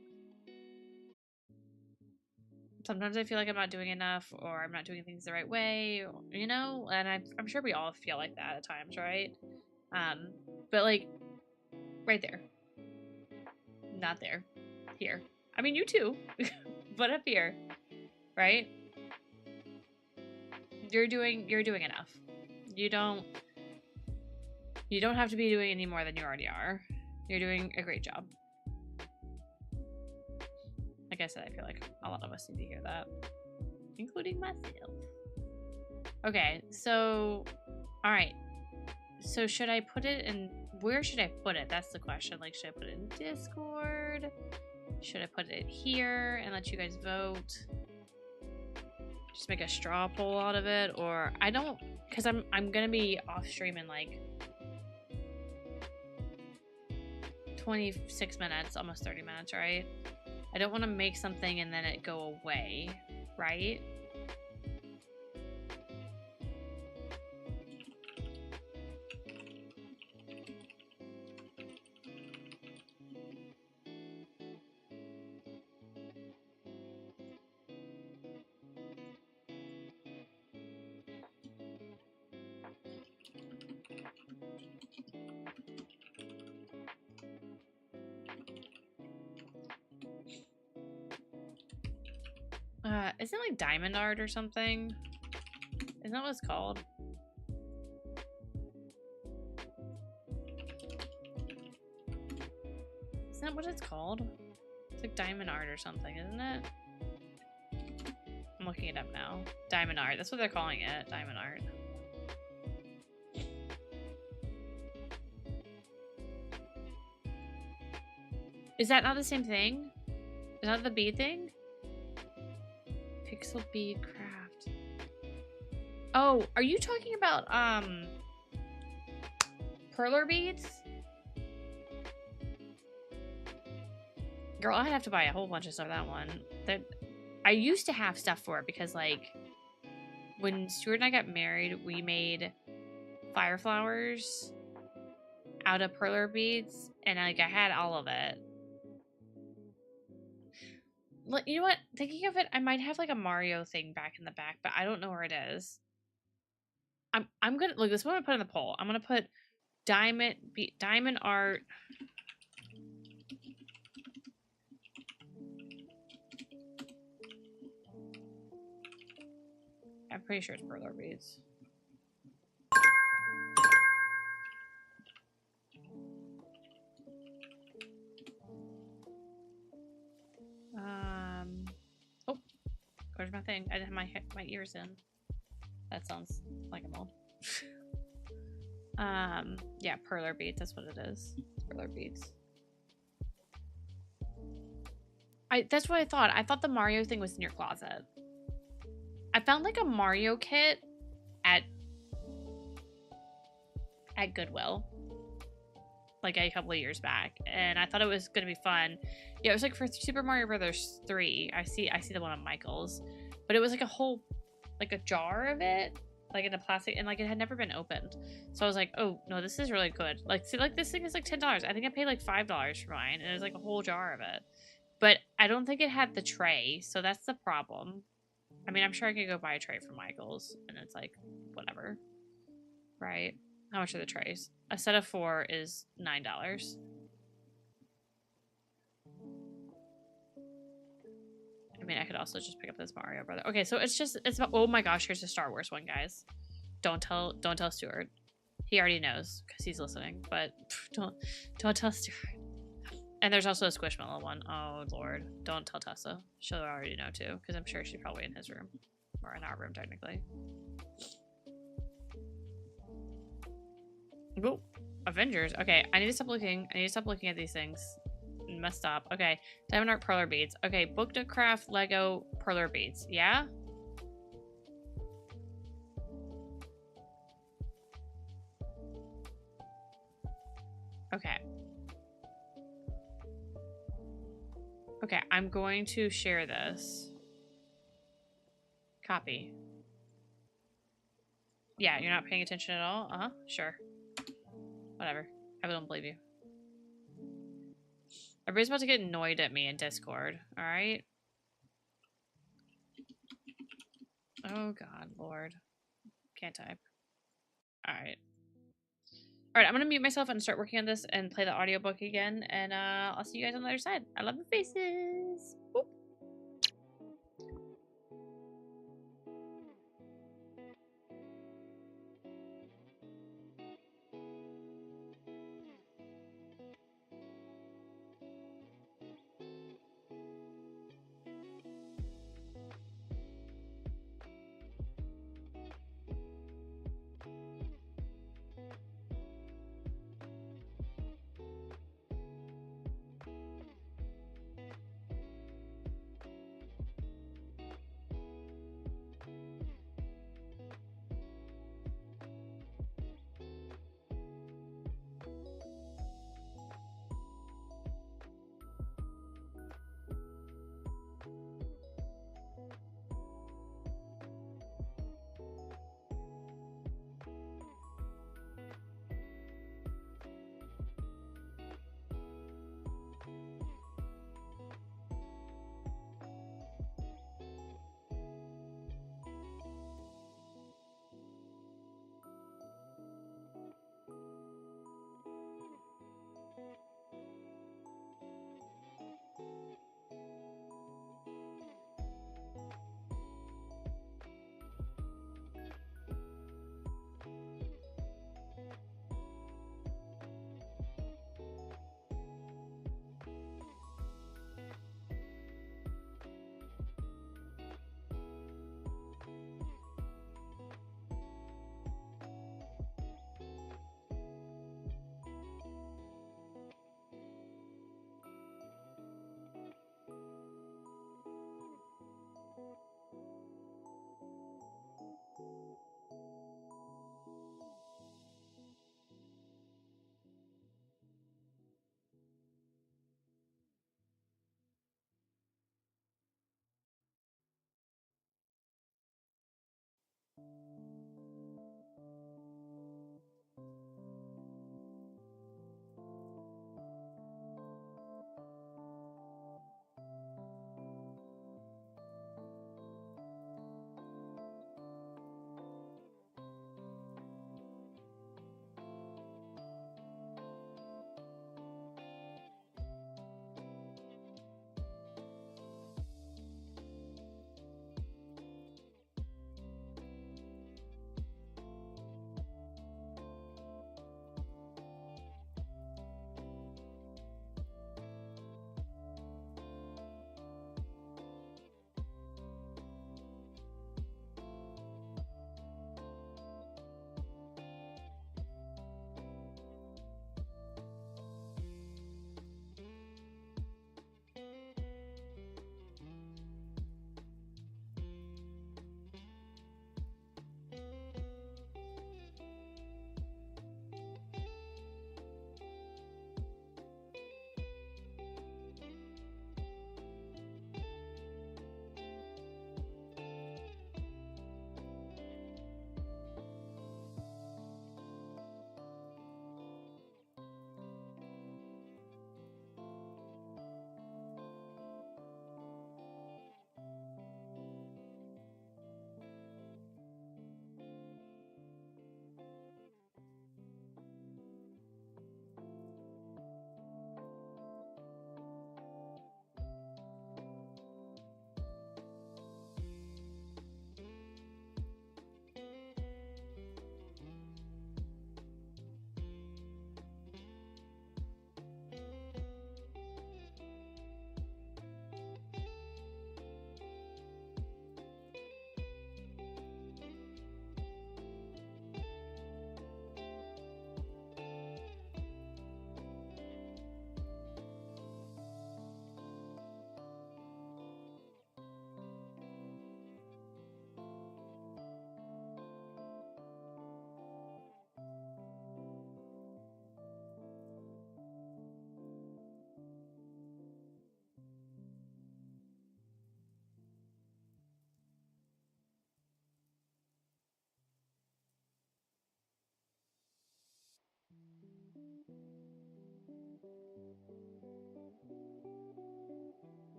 Sometimes I feel like I'm not doing enough or I'm not doing things the right way, you know? And I'm sure we all feel like that at times, right? But like right there. Not there. Here. I mean, you too. But up here. Right? You're doing enough. You don't have to be doing any more than you already are. You're doing a great job. Like I said, I feel like a lot of us need to hear that, including myself. Okay, so, all right. So should I put it in, where should I put it? That's the question. Like, should I put it in Discord? Should I put it here and let you guys vote? Just make a straw poll out of it? Or I don't, because I'm going to be off stream in like 26 minutes, almost 30 minutes, right? I don't want to make something and then it go away, right? Isn't it like diamond art or something? Isn't that what it's called? Isn't that what it's called? It's like diamond art or something, isn't it? I'm looking it up now. Diamond art. That's what they're calling it. Diamond art. Is that not the same thing? Is that the bead thing? Pixel bead craft. Oh, are you talking about perler beads? Girl, I'd have to buy a whole bunch of stuff for that one. I used to have stuff for it because like when Stuart and I got married, we made fire flowers out of perler beads and like I had all of it. You know what? Thinking of it, I might have like a Mario thing back in the back, but I don't know where it is. I'm gonna look. This is what I'm gonna put in the poll. I'm gonna put diamond art. I'm pretty sure it's perler beads. Oh, where's my thing? I didn't have my ears in. That sounds like a mole. Yeah, perler beads. That's what it is. It's perler beads. That's what I thought. I thought the Mario thing was in your closet. I found like a Mario kit at Goodwill like a couple of years back, and I thought it was gonna be fun. Yeah, it was like for Super Mario Brothers 3. I see the one on Michael's, but it was like a whole, like a jar of it, like in a plastic, and like it had never been opened. So I was like, oh no, this is really good. Like, see, like this thing is like $10. I think I paid like $5 for mine, and it was like a whole jar of it. But I don't think it had the tray, so that's the problem. I mean, I'm sure I could go buy a tray from Michael's, and it's like, whatever. Right? How much are the trays? A set of 4 is $9. I mean, I could also just pick up this Mario Brother. Okay, so it's about, oh my gosh, here's a Star Wars one, guys. Don't tell Stuart. He already knows because he's listening, but don't tell Stuart. And there's also a Squishmallow one. Oh lord, don't tell Tessa. She'll already know too, because I'm sure she's probably in his room or in our room technically. Whoa, Avengers. Okay, I need to stop looking. I need to stop looking at these things. Must stop. Okay, Diamond Art Perler Beads. Okay, Book to Craft Lego Perler Beads. Yeah? Okay. Okay, I'm going to share this. Copy. Yeah, you're not paying attention at all? Uh-huh, sure. Whatever. I don't believe you. Everybody's about to get annoyed at me in Discord, alright? Oh god, lord. Can't type. Alright. Alright, I'm gonna mute myself and start working on this and play the audiobook again, and I'll see you guys on the other side. I love the faces! Boop.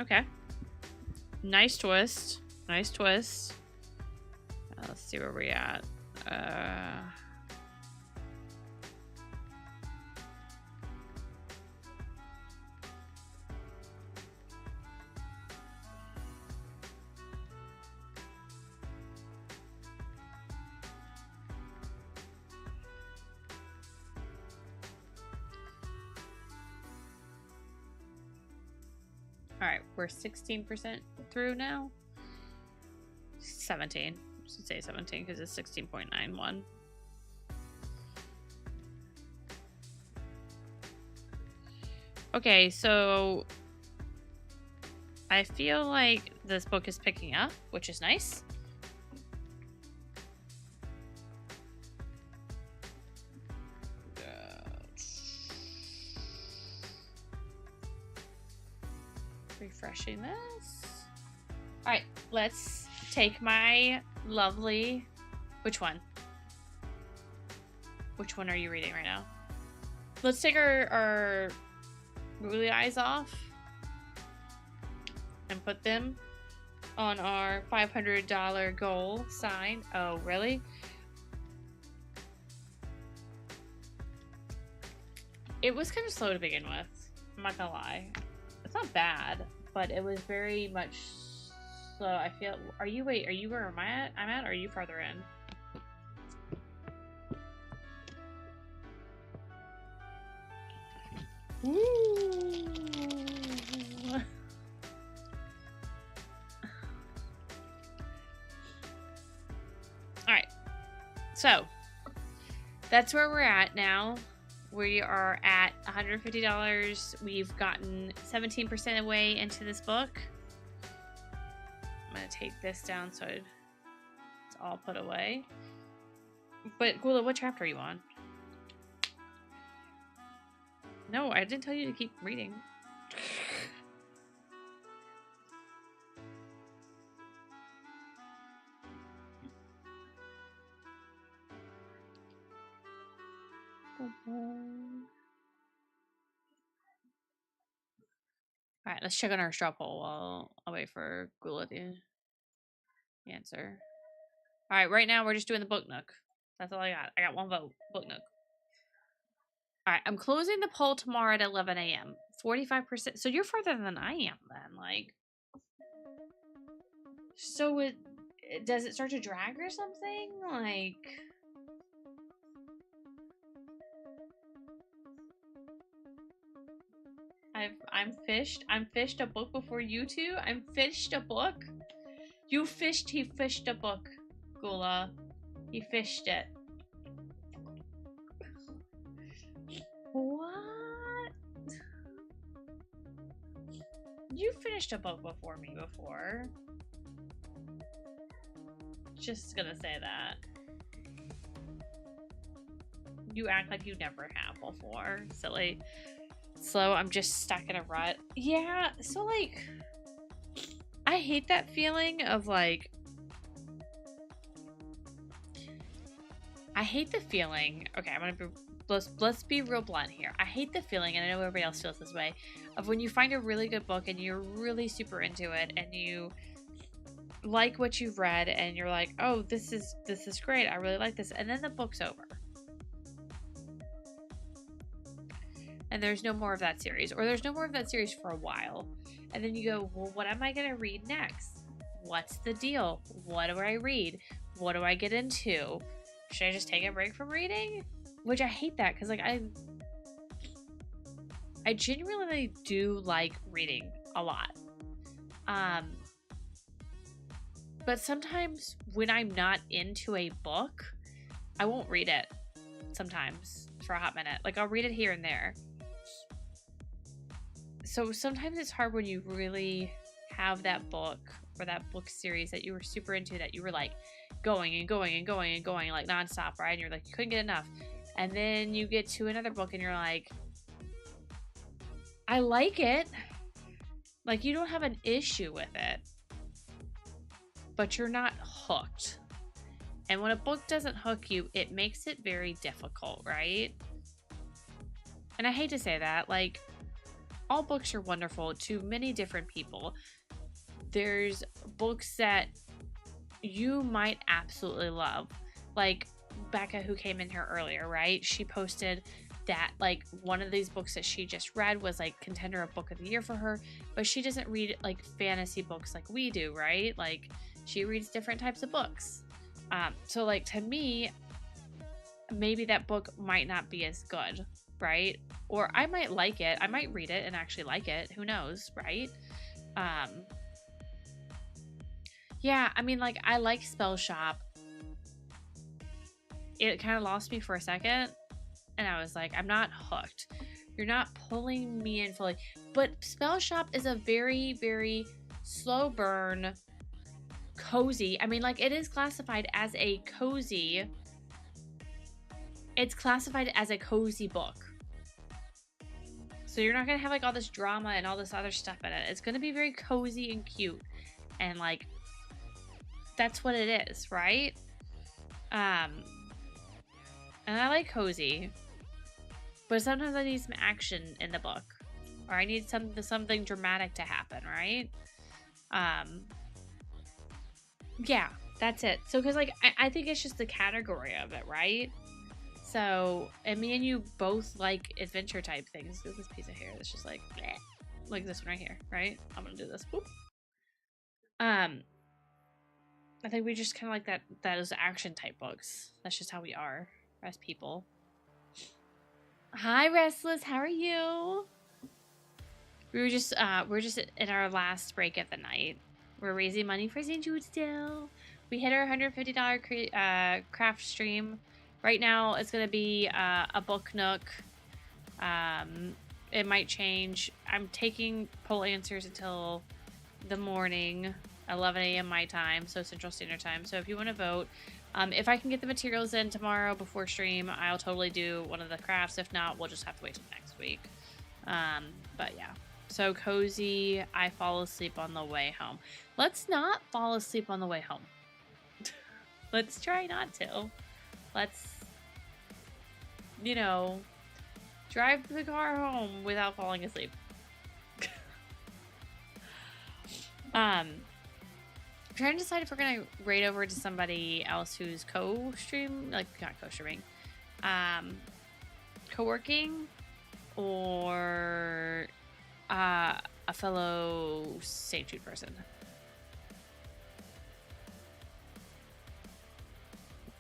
Okay. Nice twist. Nice twist. Let's see where we're at. Alright, we're 16% through now. 17. I should say 17 because it's 16.91. Okay, so I feel like this book is picking up, which is nice. Refreshing this. Alright, let's take my lovely... Which one? Which one are you reading right now? Let's take our googly eyes off and put them on our $500 goal sign. Oh, really? It was kind of slow to begin with. I'm not gonna lie. It's not bad, but it was very much slow. I feel. Are you where am I at? I'm at, or are you farther in? Ooh. Alright. So, that's where we're at now. We are at $150. We've gotten 17% away into this book. I'm going to take this down so it's all put away. But, Gula, what chapter are you on? No, I didn't tell you to keep reading. Alright, let's check on our straw poll while I'll wait for Gula to answer. Alright, right now we're just doing the book nook. That's all I got. I got one vote. Book nook. Alright, I'm closing the poll tomorrow at 11 a.m. 45%. So you're further than I am then. Like, so does it start to drag or something? Like... I'm fished a book before you two. I'm fished a book. He fished a book, Gula. He fished it. What? You finished a book before me before. Just gonna say that. You act like you never have before. Silly. Slow, I'm just stuck in a rut. Yeah, so like, I hate that feeling of like, I hate the feeling, okay, I'm gonna be, let's be real blunt here. I hate the feeling, and I know everybody else feels this way, of when you find a really good book and you're really super into it and you like what you've read and you're like, oh, this is great, I really like this, and then the book's over. And there's no more of that series, or there's no more of that series for a while. And then you go, well, what am I going to read next? What's the deal? What do I read? What do I get into? Should I just take a break from reading? Which I hate that, because like I genuinely do like reading a lot. But sometimes when I'm not into a book, I won't read it sometimes for a hot minute. Like, I'll read it here and there. So sometimes it's hard when you really have that book or that book series that you were super into, that you were like going and going and going and going like nonstop, right? And you're like, you couldn't get enough. And then you get to another book and you're like, I like it. Like, you don't have an issue with it, but you're not hooked. And when a book doesn't hook you, it makes it very difficult, right? And I hate to say that, like, all books are wonderful to many different people. There's books that you might absolutely love. Like Becca, who came in here earlier, right? She posted that like one of these books that she just read was like contender of book of the year for her, but she doesn't read like fantasy books like we do, right? Like she reads different types of books. So like to me, maybe that book might not be as good, right? Or I might like it. I might read it and actually like it. Who knows, right? Yeah, I mean, like, I like Spell Shop. It kind of lost me for a second, and I was like, I'm not hooked. You're not pulling me in fully. But Spell Shop is a very, very slow burn, cozy. I mean, like, it is classified as a cozy. It's classified as a cozy book. So you're not going to have, like, all this drama and all this other stuff in it. It's going to be very cozy and cute. And, like, that's what it is, right? And I like cozy, but sometimes I need some action in the book, or I need something dramatic to happen, right? Yeah, that's it. So, because like I think it's just the category of it, right? So, and me and you both like adventure type things. Look at this piece of hair that's just like, bleh. Like this one right here, right? I'm gonna do this. Whoop. I think we just kind of like those action type books. That's just how we are as people. Hi, Restless. How are you? We're just in our last break of the night. We're raising money for St. Jude still. We hit our $150 craft stream. Right now, it's gonna be a book nook. It might change. I'm taking poll answers until the morning, 11 a.m. my time, so Central Standard Time. So if you want to vote, if I can get the materials in tomorrow before stream, I'll totally do one of the crafts. If not, we'll just have to wait till next week. But yeah. So cozy, I fall asleep on the way home. Let's not fall asleep on the way home. Let's try not to. Let's, drive the car home without falling asleep. I'm trying to decide if we're gonna raid over to somebody else who's co-stream, like not co-streaming, co-working, or a fellow St. Jude person.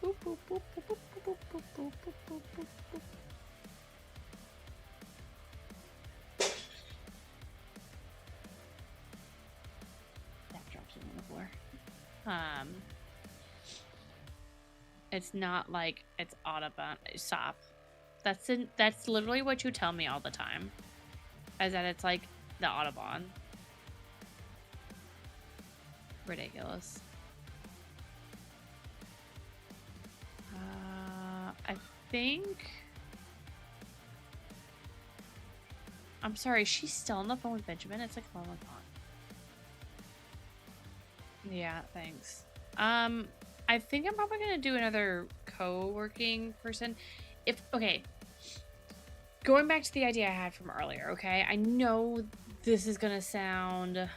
Boop, boop, boop, boop, boop, boop, boop, boop, boop, boop, boop, boop. It's not like it's Audubon. Stop. That's literally what you tell me all the time. Is that it's like the Audubon. Ridiculous. I think. I'm sorry, she's still on the phone with Benjamin. It's like 11 o'clock. Yeah, thanks. I think I'm probably gonna do another co-working person. Okay. Going back to the idea I had from earlier, okay? I know this is gonna sound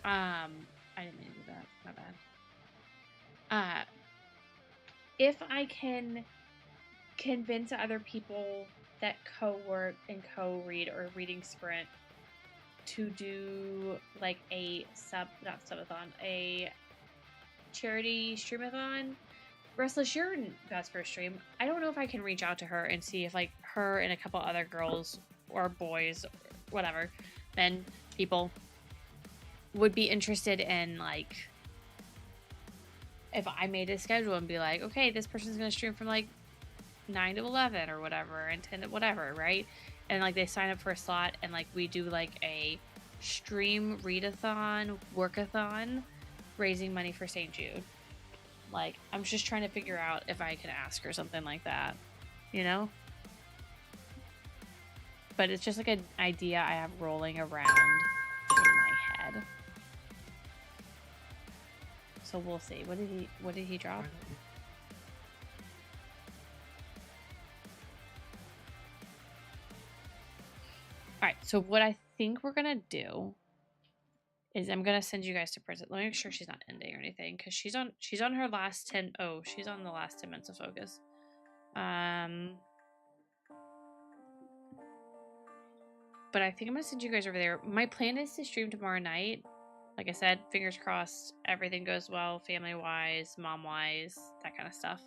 I didn't mean to do that. My bad. If I can convince other people that co-work and co-read or reading sprint to do like a a charity streamathon. Restless, you're in God's first stream. I don't know if I can reach out to her and see if like her and a couple other girls or boys, whatever, men, people would be interested in like if I made a schedule and be like, okay, this person's gonna stream from like 9 to 11 or whatever, and 10 to whatever, right? And like they sign up for a slot and like we do like a stream readathon, workathon, raising money for St. Jude. Like, I'm just trying to figure out if I can ask her something like that, you know? But it's just like an idea I have rolling around in my head. so we'll see. What did he drop? All right, so what I think we're gonna do is I'm gonna send you guys to prison. Let me make sure she's not ending or anything, because she's on her last 10. Oh, she's on the last 10 minutes of focus. But I think I'm gonna send you guys over there. My plan is to stream tomorrow night. Like I said, fingers crossed, everything goes well, family-wise, mom-wise, that kind of stuff.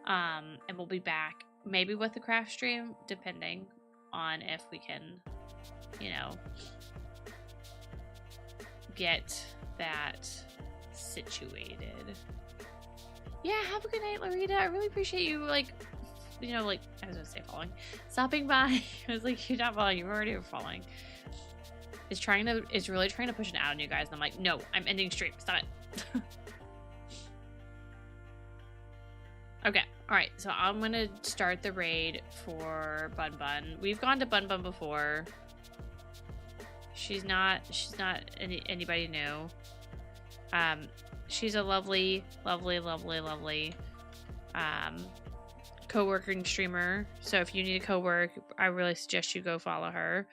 And we'll be back maybe with the craft stream, depending on if we can, you know, get that situated. Yeah, have a good night, Loretta. I really appreciate you, like, you know, like, I was gonna say following, stopping by. I was like, you're not following, you already were following. It's really trying to push an ad on you guys, and I'm like, no, I'm ending stream. Stop it. Okay, all right. So I'm gonna start the raid for Bun Bun. We've gone to Bun Bun before. She's not anybody new. She's a lovely co-working streamer. So if you need a co-work, I really suggest you go follow her.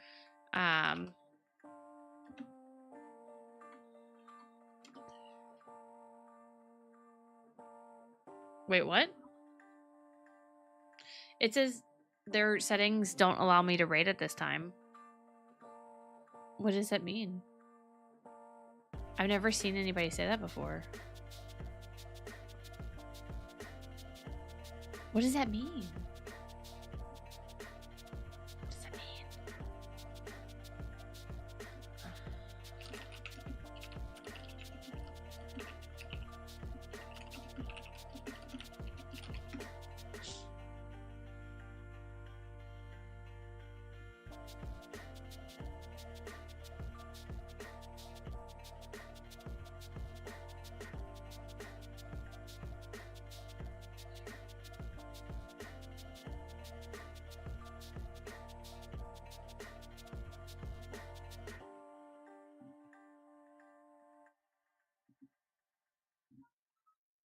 Wait, what? It says their settings don't allow me to raid at this time. What does that mean? I've never seen anybody say that before. What does that mean? What does that mean?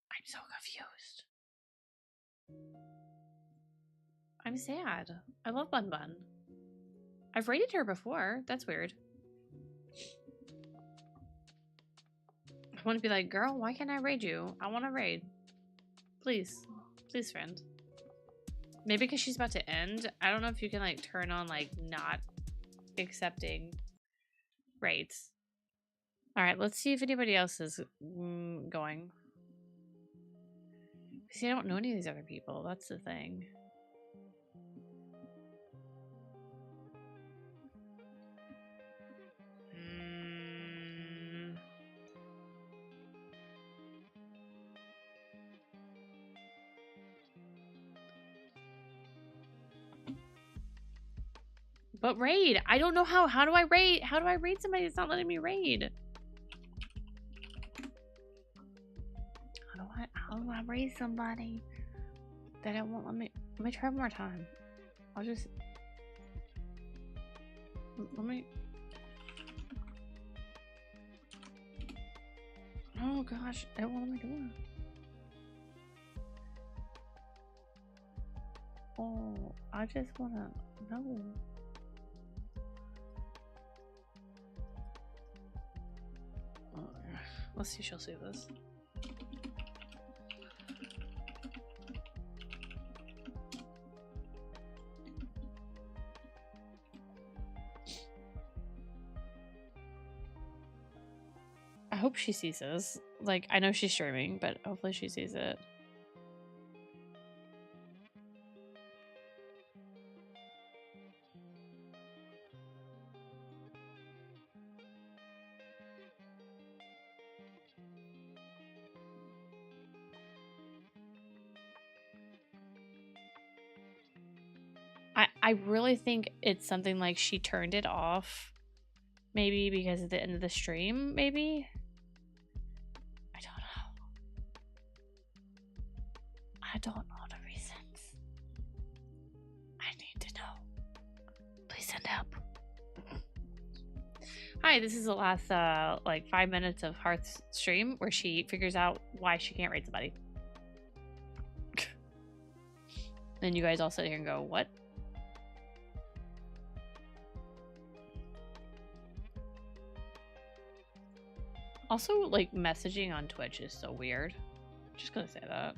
I'm so confused. I'm sad. I love Bun Bun. I've raided her before. That's weird. I want to be like, girl, why can't I raid you? I want to raid. Please. Please, friend. Maybe because she's about to end. I don't know if you can, like, turn on, like, not accepting raids. Alright, let's see if anybody else is going. See, I don't know any of these other people. That's the thing. But raid. I don't know how. How do I raid? How do I raid somebody that's not letting me raid? How do I raid somebody that it won't let me? Let me try one more time. I'll just let me. Oh gosh, it won't let me do it. Oh, I just wanna know. Let's see if she'll see this. I hope she sees this. Like, I know she's streaming, but hopefully she sees it. I really think it's something like she turned it off. Maybe because at the end of the stream, maybe? I don't know. I don't know the reasons. I need to know. Please send help. Hi, this is the last like 5 minutes of Hearth's stream where she figures out why she can't raid somebody. Then you guys all sit here and go, what? Also, like, messaging on Twitch is so weird. Just gonna say that.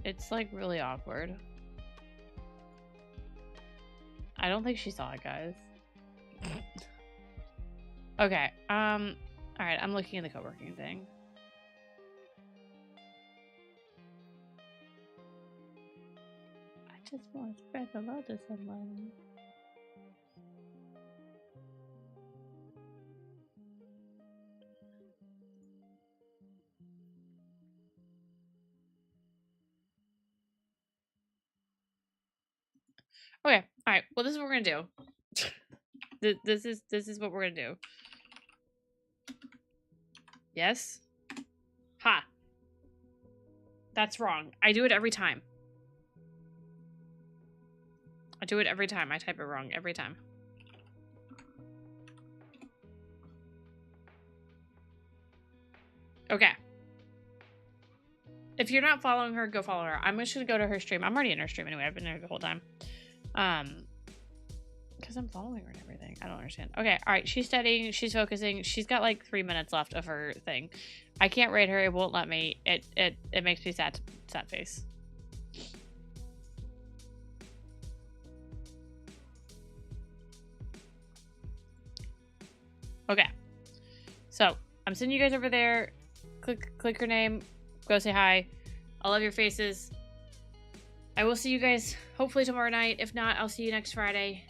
It's, like, really awkward. I don't think she saw it, guys. Okay, alright, I'm looking at the co-working thing. I just want to spread the love to someone. Okay, alright, well this is what we're gonna do. This is what we're gonna do. Yes? Ha! That's wrong. I do it every time. I do it every time. I type it wrong every time. Okay. If you're not following her, go follow her. I'm just gonna go to her stream. I'm already in her stream anyway. I've been there the whole time. Because I'm following her and everything. I don't understand. Okay, alright. She's studying. She's focusing. She's got like 3 minutes left of her thing. I can't raid her. It won't let me. It makes me sad face. Okay. So, I'm sending you guys over there. Click her name. Go say hi. I love your faces. I will see you guys hopefully tomorrow night. If not, I'll see you next Friday.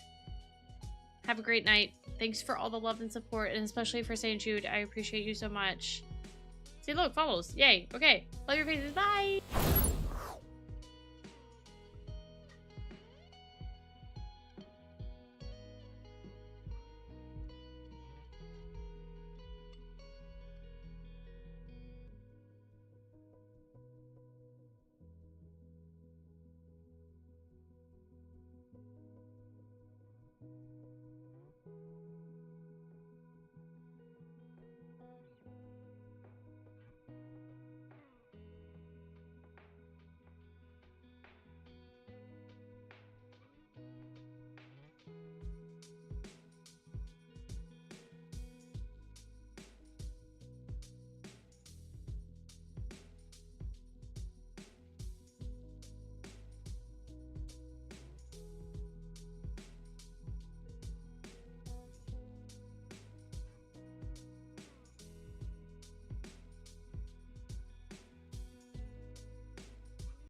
Have a great night. Thanks for all the love and support, and especially for stjude. I appreciate you so much. See, look, follows. Yay. Okay. Love your faces. Bye.